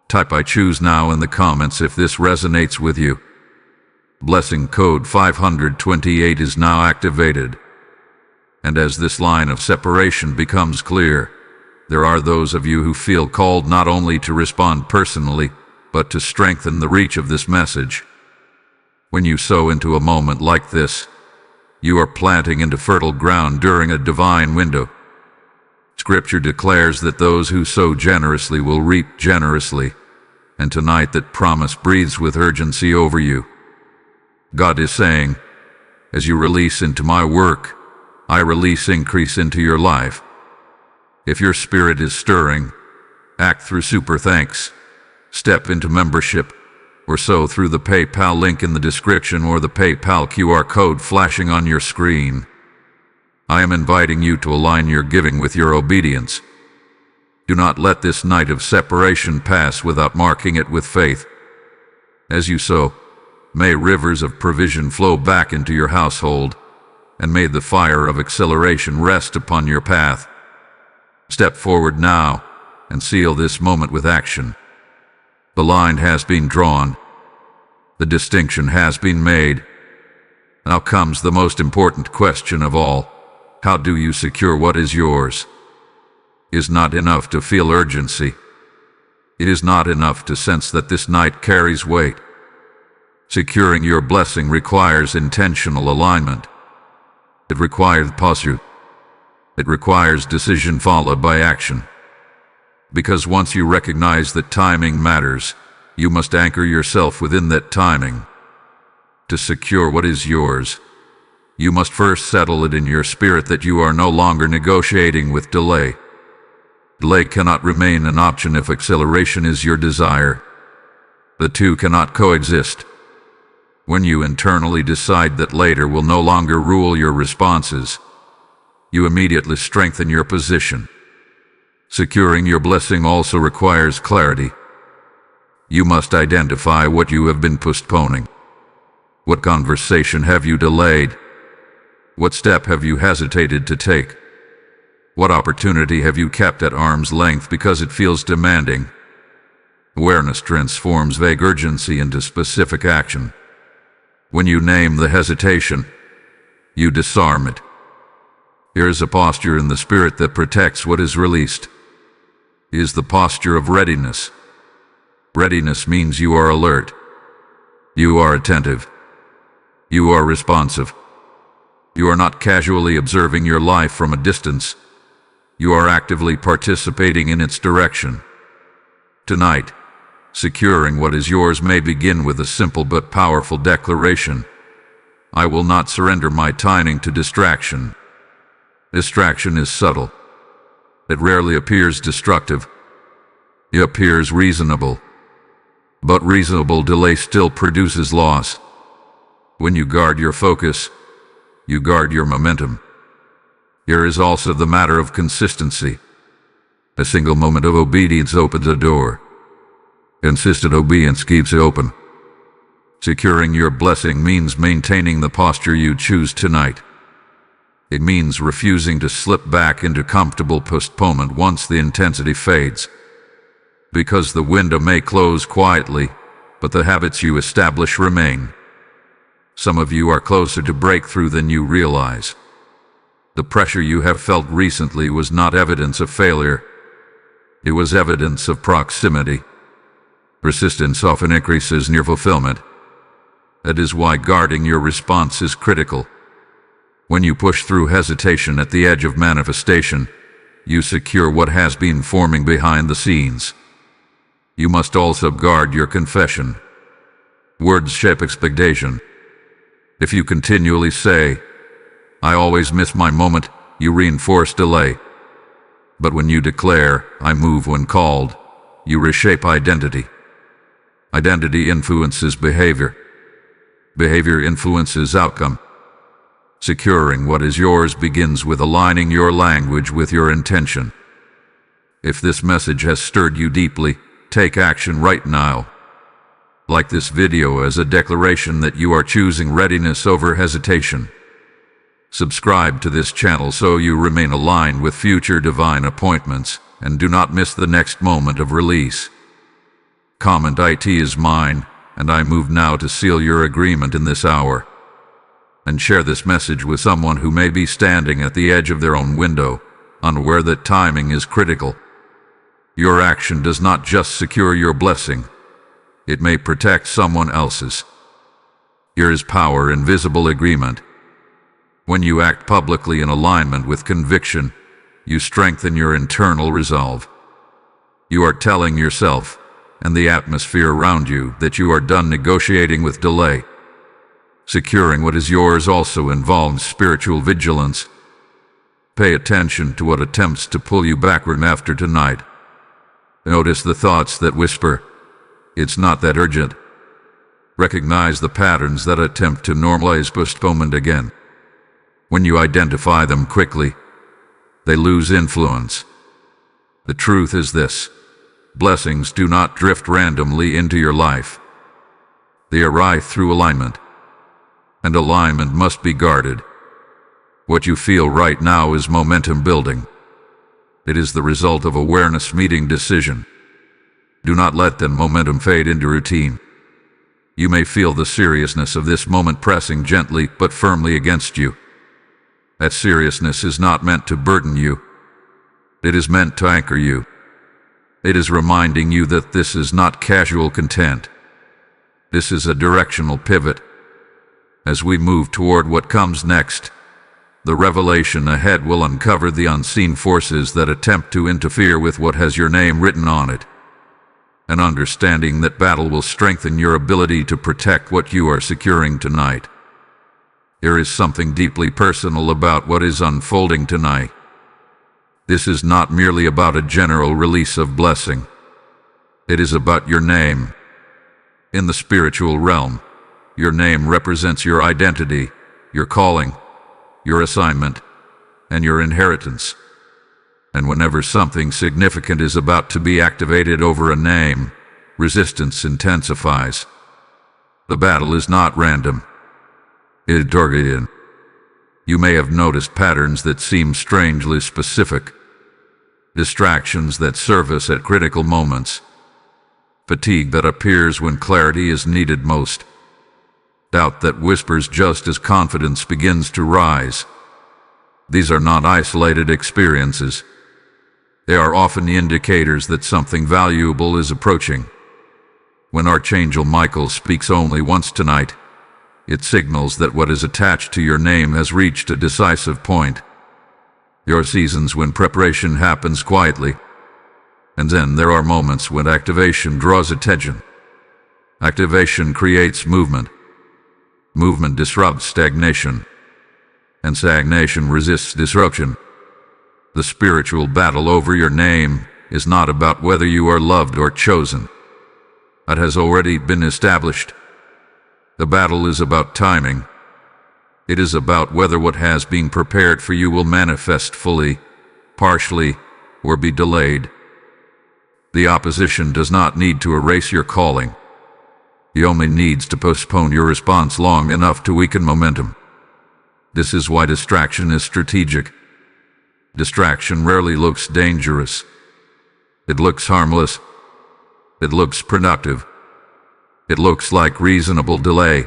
[SPEAKER 1] Type "I choose now" in the comments if this resonates with you. Blessing code 528 is now activated. And as this line of separation becomes clear, there are those of you who feel called not only to respond personally, but to strengthen the reach of this message. When you sow into a moment like this, you are planting into fertile ground during a divine window. Scripture declares that those who sow generously will reap generously, and tonight that promise breathes with urgency over you. God is saying, as you release into my work, I release increase into your life. If your spirit is stirring, act through super thanks, step into membership, or sow through the PayPal link in the description or the PayPal QR code flashing on your screen. I am inviting you to align your giving with your obedience. Do not let this night of separation pass without marking it with faith. As you sow, may rivers of provision flow back into your household, and may the fire of acceleration rest upon your path. Step forward now and seal this moment with action. The line has been drawn. The distinction has been made. Now comes the most important question of all. How do you secure what is yours? It is not enough to feel urgency. It is not enough to sense that this night carries weight. Securing your blessing requires intentional alignment. It requires posture. It requires decision followed by action. Because once you recognize that timing matters, you must anchor yourself within that timing. To secure what is yours, you must first settle it in your spirit that you are no longer negotiating with delay. Delay cannot remain an option if acceleration is your desire. The two cannot coexist. When you internally decide that later will no longer rule your responses, you immediately strengthen your position. Securing your blessing also requires clarity. You must identify what you have been postponing. What conversation have you delayed? What step have you hesitated to take? What opportunity have you kept at arm's length because it feels demanding? Awareness transforms vague urgency into specific action. When you name the hesitation, you disarm it. Here is a posture in the spirit that protects what is released. It is the posture of readiness. Readiness means you are alert. You are attentive. You are responsive. You are not casually observing your life from a distance. You are actively participating in its direction. Tonight, securing what is yours may begin with a simple but powerful declaration. I will not surrender my timing to distraction. Distraction is subtle. It rarely appears destructive. It appears reasonable. But reasonable delay still produces loss. When you guard your focus, you guard your momentum. Here is also the matter of consistency. A single moment of obedience opens a door. Consistent obedience keeps it open. Securing your blessing means maintaining the posture you choose tonight. It means refusing to slip back into comfortable postponement once the intensity fades. Because the window may close quietly, but the habits you establish remain. Some of you are closer to breakthrough than you realize. The pressure you have felt recently was not evidence of failure. It was evidence of proximity. Persistence often increases near fulfillment. That is why guarding your response is critical. When you push through hesitation at the edge of manifestation, you secure what has been forming behind the scenes. You must also guard your confession. Words shape expectation. If you continually say, "I always miss my moment," you reinforce delay. But when you declare, "I move when called," you reshape identity. Identity influences behavior. Behavior influences outcome. Securing what is yours begins with aligning your language with your intention. If this message has stirred you deeply, take action right now. Like this video as a declaration that you are choosing readiness over hesitation. Subscribe to this channel so you remain aligned with future divine appointments and do not miss the next moment of release. Comment, "It is mine, and I move now," to seal your agreement in this hour. And share this message with someone who may be standing at the edge of their own window, unaware that timing is critical. Your action does not just secure your blessing, it may protect someone else's. Here is power in visible agreement. When you act publicly in alignment with conviction, you strengthen your internal resolve. You are telling yourself and the atmosphere around you that you are done negotiating with delay. Securing what is yours also involves spiritual vigilance. Pay attention to what attempts to pull you backward after tonight. Notice the thoughts that whisper, "It's not that urgent." Recognize the patterns that attempt to normalize postponement again. When you identify them quickly, they lose influence. The truth is this: blessings do not drift randomly into your life. They arrive through alignment. And alignment must be guarded. What you feel right now is momentum building. It is the result of awareness meeting decision. Do not let that momentum fade into routine. You may feel the seriousness of this moment pressing gently but firmly against you. That seriousness is not meant to burden you. It is meant to anchor you. It is reminding you that this is not casual content. This is a directional pivot. As we move toward what comes next, the revelation ahead will uncover the unseen forces that attempt to interfere with what has your name written on it. An understanding that battle will strengthen your ability to protect what you are securing tonight. There is something deeply personal about what is unfolding tonight. This is not merely about a general release of blessing. It is about your name. In the spiritual realm, your name represents your identity, your calling, your assignment, and your inheritance. And whenever something significant is about to be activated over a name, resistance intensifies. The battle is not random. It is targeted. You may have noticed patterns that seem strangely specific. Distractions that surface at critical moments. Fatigue that appears when clarity is needed most. Doubt that whispers just as confidence begins to rise. These are not isolated experiences. They are often indicators that something valuable is approaching. When Archangel Michael speaks only once tonight, it signals that what is attached to your name has reached a decisive point. There are seasons when preparation happens quietly, and then there are moments when activation draws attention. Activation creates movement. Movement disrupts stagnation, and stagnation resists disruption. The spiritual battle over your name is not about whether you are loved or chosen. That has already been established. The battle is about timing. It is about whether what has been prepared for you will manifest fully, partially, or be delayed. The opposition does not need to erase your calling. He only needs to postpone your response long enough to weaken momentum. This is why distraction is strategic. Distraction rarely looks dangerous. It looks harmless. It looks productive. It looks like reasonable delay.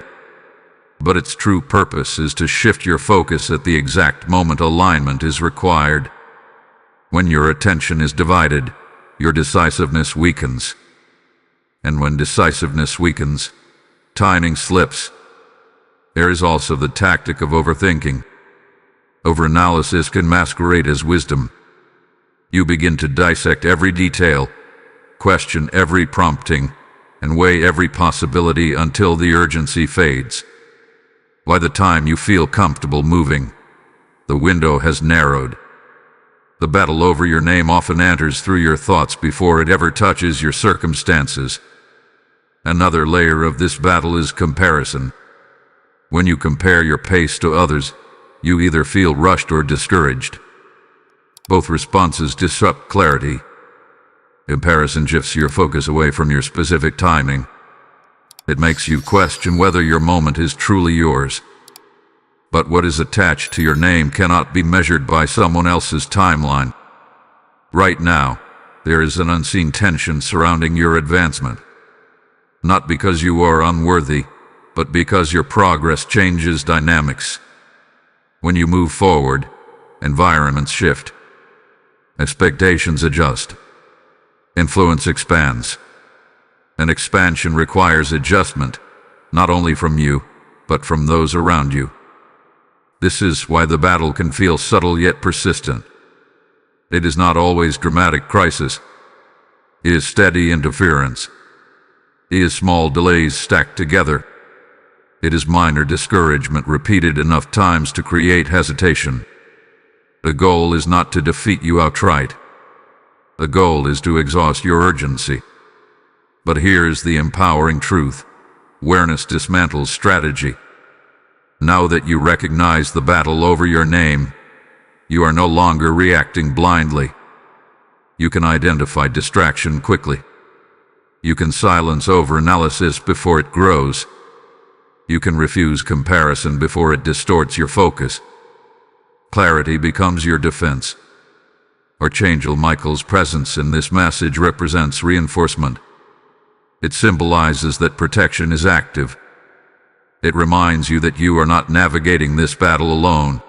[SPEAKER 1] But its true purpose is to shift your focus at the exact moment alignment is required. When your attention is divided, your decisiveness weakens. And when decisiveness weakens, timing slips. There is also the tactic of overthinking. Overanalysis can masquerade as wisdom. You begin to dissect every detail, question every prompting, and weigh every possibility until the urgency fades. By the time you feel comfortable moving, the window has narrowed. The battle over your name often enters through your thoughts before it ever touches your circumstances. Another layer of this battle is comparison. When you compare your pace to others, you either feel rushed or discouraged. Both responses disrupt clarity. Comparison shifts your focus away from your specific timing. It makes you question whether your moment is truly yours. But what is attached to your name cannot be measured by someone else's timeline. Right now, there is an unseen tension surrounding your advancement. Not because you are unworthy, but because your progress changes dynamics. When you move forward, environments shift. Expectations adjust. Influence expands. And expansion requires adjustment, not only from you, but from those around you. This is why the battle can feel subtle yet persistent. It is not always dramatic crisis. It is steady interference. It is small delays stacked together. It is minor discouragement repeated enough times to create hesitation. The goal is not to defeat you outright. The goal is to exhaust your urgency. But here is the empowering truth. Awareness dismantles strategy. Now that you recognize the battle over your name, you are no longer reacting blindly. You can identify distraction quickly. You can silence overanalysis before it grows. You can refuse comparison before it distorts your focus. Clarity becomes your defense. Archangel Michael's presence in this message represents reinforcement. It symbolizes that protection is active. It reminds you that you are not navigating this battle alone.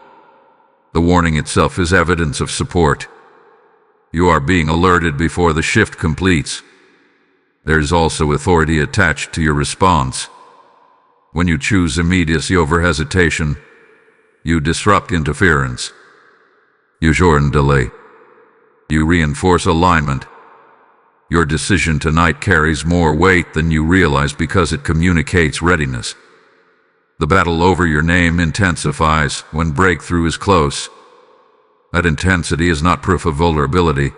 [SPEAKER 1] The warning itself is evidence of support. You are being alerted before the shift completes. There is also authority attached to your response. When you choose immediacy over hesitation, you disrupt interference. You shorten delay. You reinforce alignment. Your decision tonight carries more weight than you realize because it communicates readiness. The battle over your name intensifies when breakthrough is close. That intensity is not proof of vulnerability.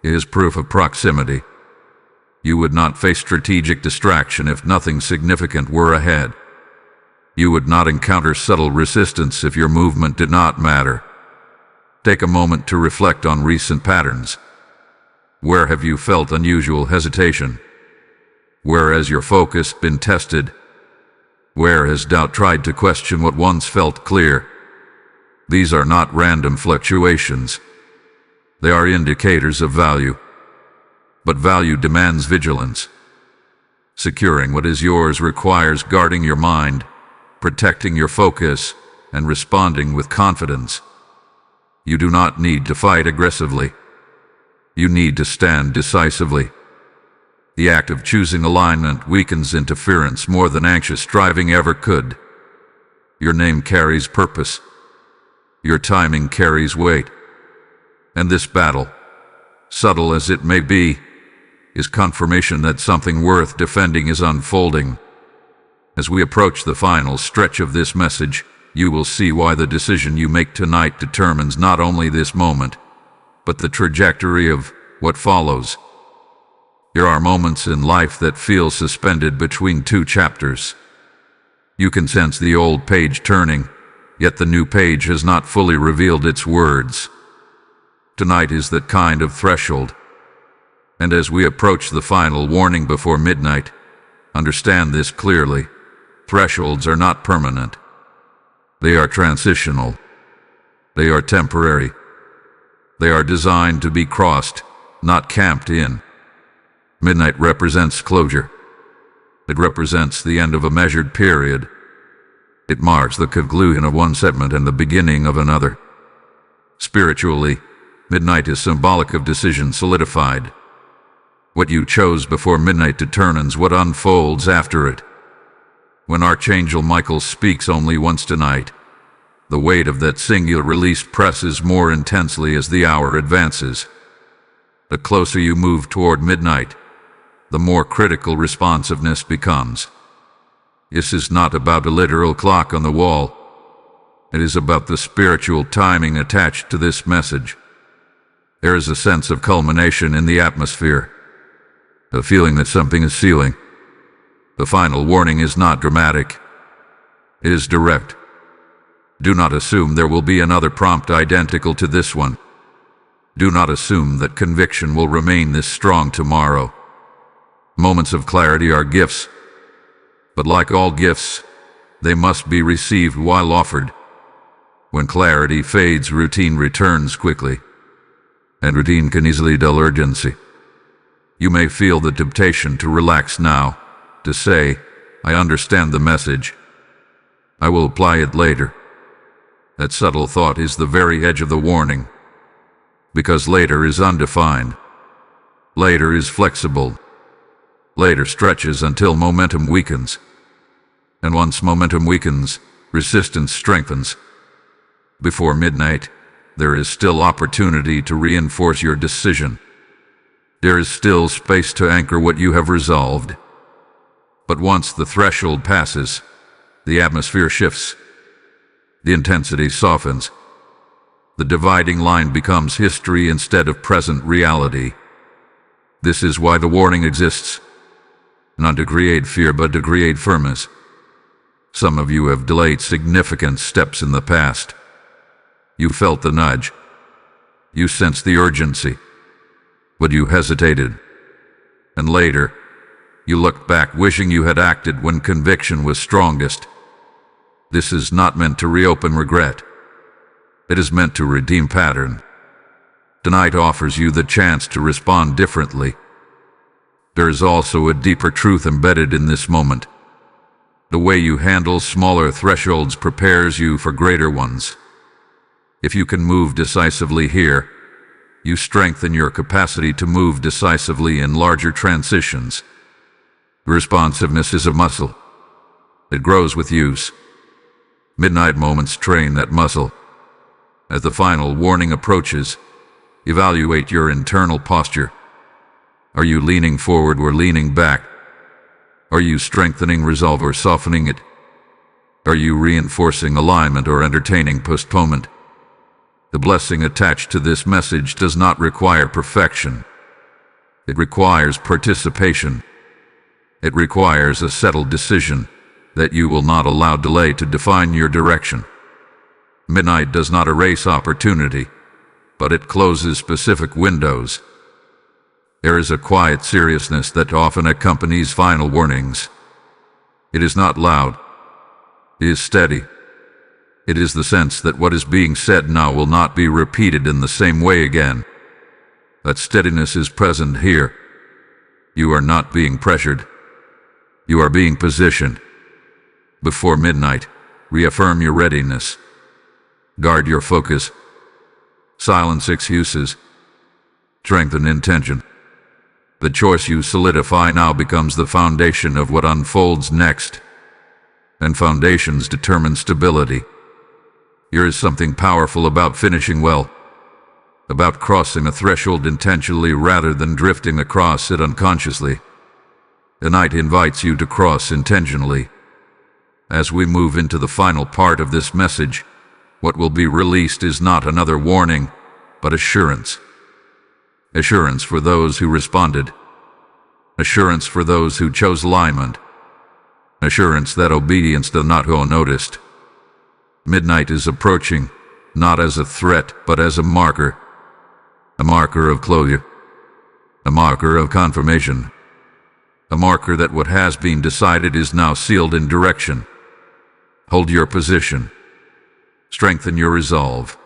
[SPEAKER 1] It is proof of proximity. You would not face strategic distraction if nothing significant were ahead. You would not encounter subtle resistance if your movement did not matter. Take a moment to reflect on recent patterns. Where have you felt unusual hesitation? Where has your focus been tested? Where has doubt tried to question what once felt clear? These are not random fluctuations. They are indicators of value. But value demands vigilance. Securing what is yours requires guarding your mind, protecting your focus, and responding with confidence. You do not need to fight aggressively. You need to stand decisively. The act of choosing alignment weakens interference more than anxious striving ever could. Your name carries purpose. Your timing carries weight. And this battle, subtle as it may be, is confirmation that something worth defending is unfolding. As we approach the final stretch of this message, you will see why the decision you make tonight determines not only this moment, but the trajectory of what follows. There are moments in life that feel suspended between two chapters. You can sense the old page turning, yet the new page has not fully revealed its words. Tonight is that kind of threshold. And as we approach the final warning before midnight, understand this clearly. Thresholds are not permanent. They are transitional. They are temporary. They are designed to be crossed, not camped in. Midnight represents closure. It represents the end of a measured period. It marks the conclusion of one segment and the beginning of another. Spiritually, midnight is symbolic of decision solidified. What you chose before midnight determines what unfolds after it. When Archangel Michael speaks only once tonight, The weight of that singular release presses more intensely as the hour advances. The closer you move toward midnight, the more critical responsiveness becomes. This is not about a literal clock on the wall. It is about the spiritual timing attached to this message. There is a sense of culmination in the atmosphere, a feeling that something is sealing. The final warning is not dramatic. It is direct. Do not assume there will be another prompt identical to this one. Do not assume that conviction will remain this strong tomorrow. Moments of clarity are gifts, but like all gifts, they must be received while offered. When clarity fades, routine returns quickly, and routine can easily dull urgency. You may feel the temptation to relax now, to say, "I understand the message. I will apply it later." That subtle thought is the very edge of the warning, because later is undefined. Later is flexible. Later stretches until momentum weakens. And once momentum weakens, resistance strengthens. Before midnight, there is still opportunity to reinforce your decision. There is still space to anchor what you have resolved. But once the threshold passes, the atmosphere shifts. The intensity softens. The dividing line becomes history instead of present reality. This is why the warning exists. Not to create fear, but to create firmness. Some of you have delayed significant steps in the past. You felt the nudge. You sensed the urgency. But you hesitated. And later, you looked back wishing you had acted when conviction was strongest. This is not meant to reopen regret. It is meant to redeem pattern. Tonight offers you the chance to respond differently. There is also a deeper truth embedded in this moment. The way you handle smaller thresholds prepares you for greater ones. If you can move decisively here, you strengthen your capacity to move decisively in larger transitions. Responsiveness is a muscle. It grows with use. Midnight moments train that muscle. As the final warning approaches, evaluate your internal posture. Are you leaning forward or leaning back? Are you strengthening resolve or softening it? Are you reinforcing alignment or entertaining postponement? The blessing attached to this message does not require perfection. It requires participation. It requires a settled decision that you will not allow delay to define your direction. Midnight does not erase opportunity, but it closes specific windows. There is a quiet seriousness that often accompanies final warnings. It is not loud. It is steady. It is the sense that what is being said now will not be repeated in the same way again. That steadiness is present here. You are not being pressured. You are being positioned. Before midnight, reaffirm your readiness. Guard your focus. Silence excuses. Strengthen intention. The choice you solidify now becomes the foundation of what unfolds next. And foundations determine stability. There is something powerful about finishing well, about crossing a threshold intentionally rather than drifting across it unconsciously. The night invites you to cross intentionally. As we move into the final part of this message, what will be released is not another warning, but assurance. Assurance for those who responded. Assurance for those who chose alignment. Assurance that obedience does not go unnoticed. Midnight is approaching, not as a threat, but as a marker. A marker of closure. A marker of confirmation. A marker that what has been decided is now sealed in direction. Hold your position. Strengthen your resolve.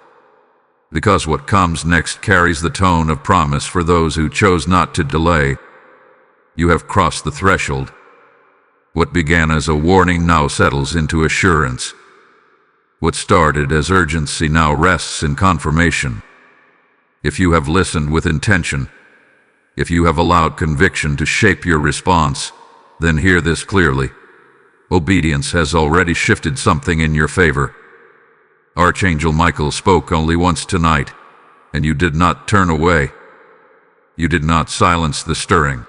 [SPEAKER 1] Because what comes next carries the tone of promise for those who chose not to delay. You have crossed the threshold. What began as a warning now settles into assurance. What started as urgency now rests in confirmation. If you have listened with intention, if you have allowed conviction to shape your response, then hear this clearly. Obedience has already shifted something in your favor. Archangel Michael spoke only once tonight, and you did not turn away. You did not silence the stirring.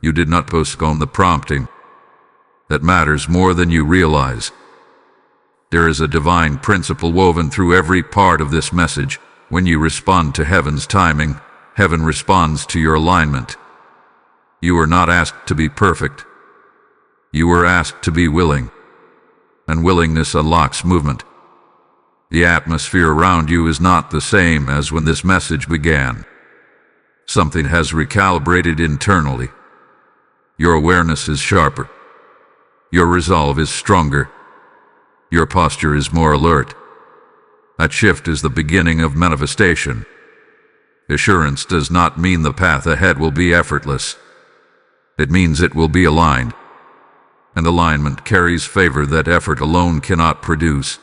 [SPEAKER 1] You did not postpone the prompting. That matters more than you realize. There is a divine principle woven through every part of this message. When you respond to heaven's timing, heaven responds to your alignment. You were not asked to be perfect. You were asked to be willing. And willingness unlocks movement. The atmosphere around you is not the same as when this message began. Something has recalibrated internally. Your awareness is sharper. Your resolve is stronger. Your posture is more alert. That shift is the beginning of manifestation. Assurance does not mean the path ahead will be effortless. It means it will be aligned. And alignment carries favor that effort alone cannot produce.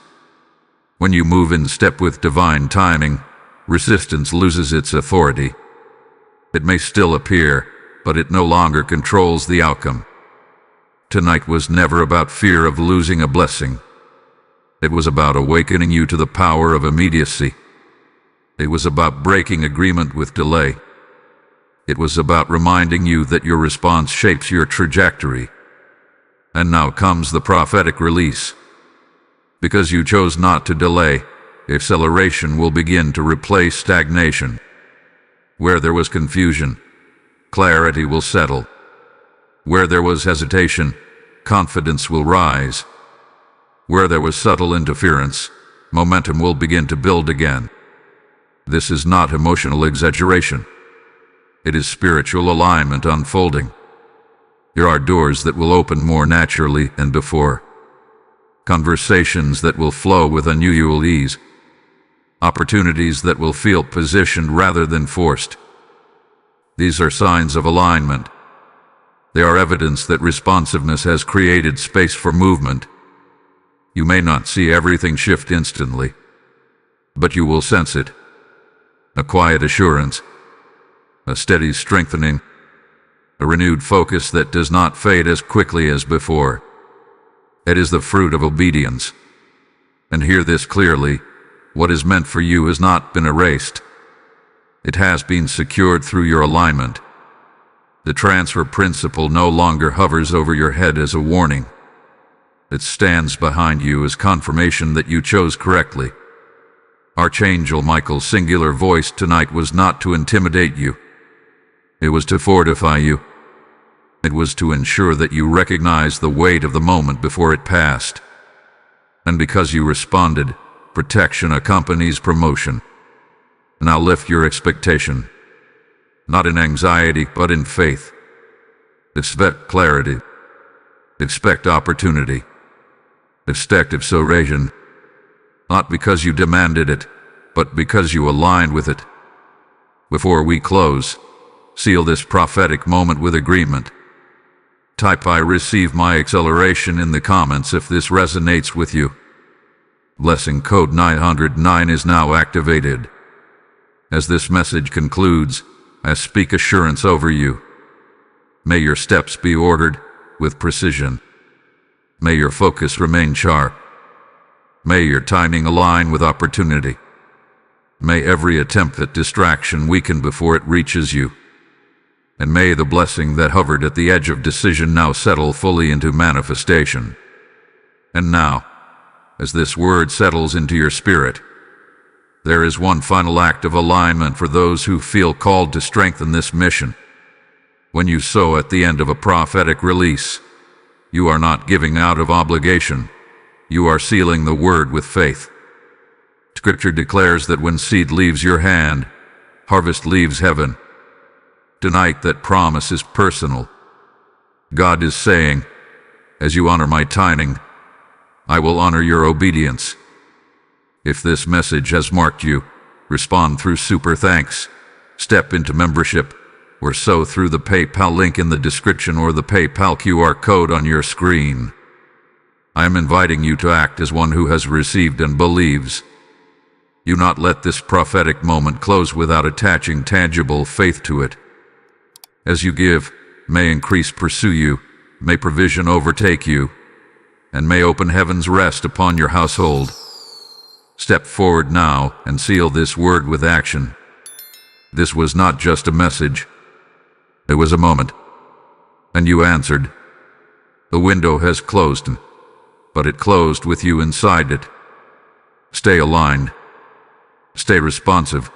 [SPEAKER 1] When you move in step with divine timing, resistance loses its authority. It may still appear, but it no longer controls the outcome. Tonight was never about fear of losing a blessing. It was about awakening you to the power of immediacy. It was about breaking agreement with delay. It was about reminding you that your response shapes your trajectory. And now comes the prophetic release. Because you chose not to delay, acceleration will begin to replace stagnation. Where there was confusion, clarity will settle. Where there was hesitation, confidence will rise. Where there was subtle interference, momentum will begin to build again. This is not emotional exaggeration. It is spiritual alignment unfolding. There are doors that will open more naturally than before. Conversations that will flow with unusual ease. Opportunities that will feel positioned rather than forced. These are signs of alignment. They are evidence that responsiveness has created space for movement. You may not see everything shift instantly, but you will sense it. A quiet assurance, a steady strengthening, a renewed focus that does not fade as quickly as before. It is the fruit of obedience. And hear this clearly, what is meant for you has not been erased. It has been secured through your alignment. The transfer principle no longer hovers over your head as a warning. It stands behind you as confirmation that you chose correctly. Archangel Michael's singular voice tonight was not to intimidate you. It was to fortify you. It was to ensure that you recognized the weight of the moment before it passed. And because you responded, protection accompanies promotion. Now lift your expectation, not in anxiety, but in faith. Expect clarity. Expect opportunity. Expect acceleration, not because you demanded it, but because you aligned with it. Before we close, seal this prophetic moment with agreement. Type "I receive my acceleration" in the comments if this resonates with you. Blessing code 909 is now activated. As this message concludes, I speak assurance over you. May your steps be ordered with precision. May your focus remain sharp. May your timing align with opportunity. May every attempt at distraction weaken before it reaches you. And may the blessing that hovered at the edge of decision now settle fully into manifestation. And now, as this word settles into your spirit, there is one final act of alignment for those who feel called to strengthen this mission. When you sow at the end of a prophetic release, you are not giving out of obligation. You are sealing the word with faith. Scripture declares that when seed leaves your hand, harvest leaves heaven. Tonight that promise is personal. God is saying, as you honor my timing, I will honor your obedience. If this message has marked you, respond through super thanks, step into membership, or sow through the PayPal link in the description or the PayPal QR code on your screen. I am inviting you to act as one who has received and believes. Do not let this prophetic moment close without attaching tangible faith to it. As you give, may increase pursue you, may provision overtake you, and may open heavens rest upon your household. Step forward now and seal this word with action. This was not just a message. It was a moment. And you answered. The window has closed, but it closed with you inside it. Stay aligned. Stay responsive.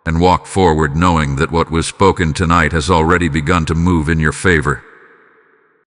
[SPEAKER 1] And walk forward knowing that what was spoken tonight has already begun to move in your favor.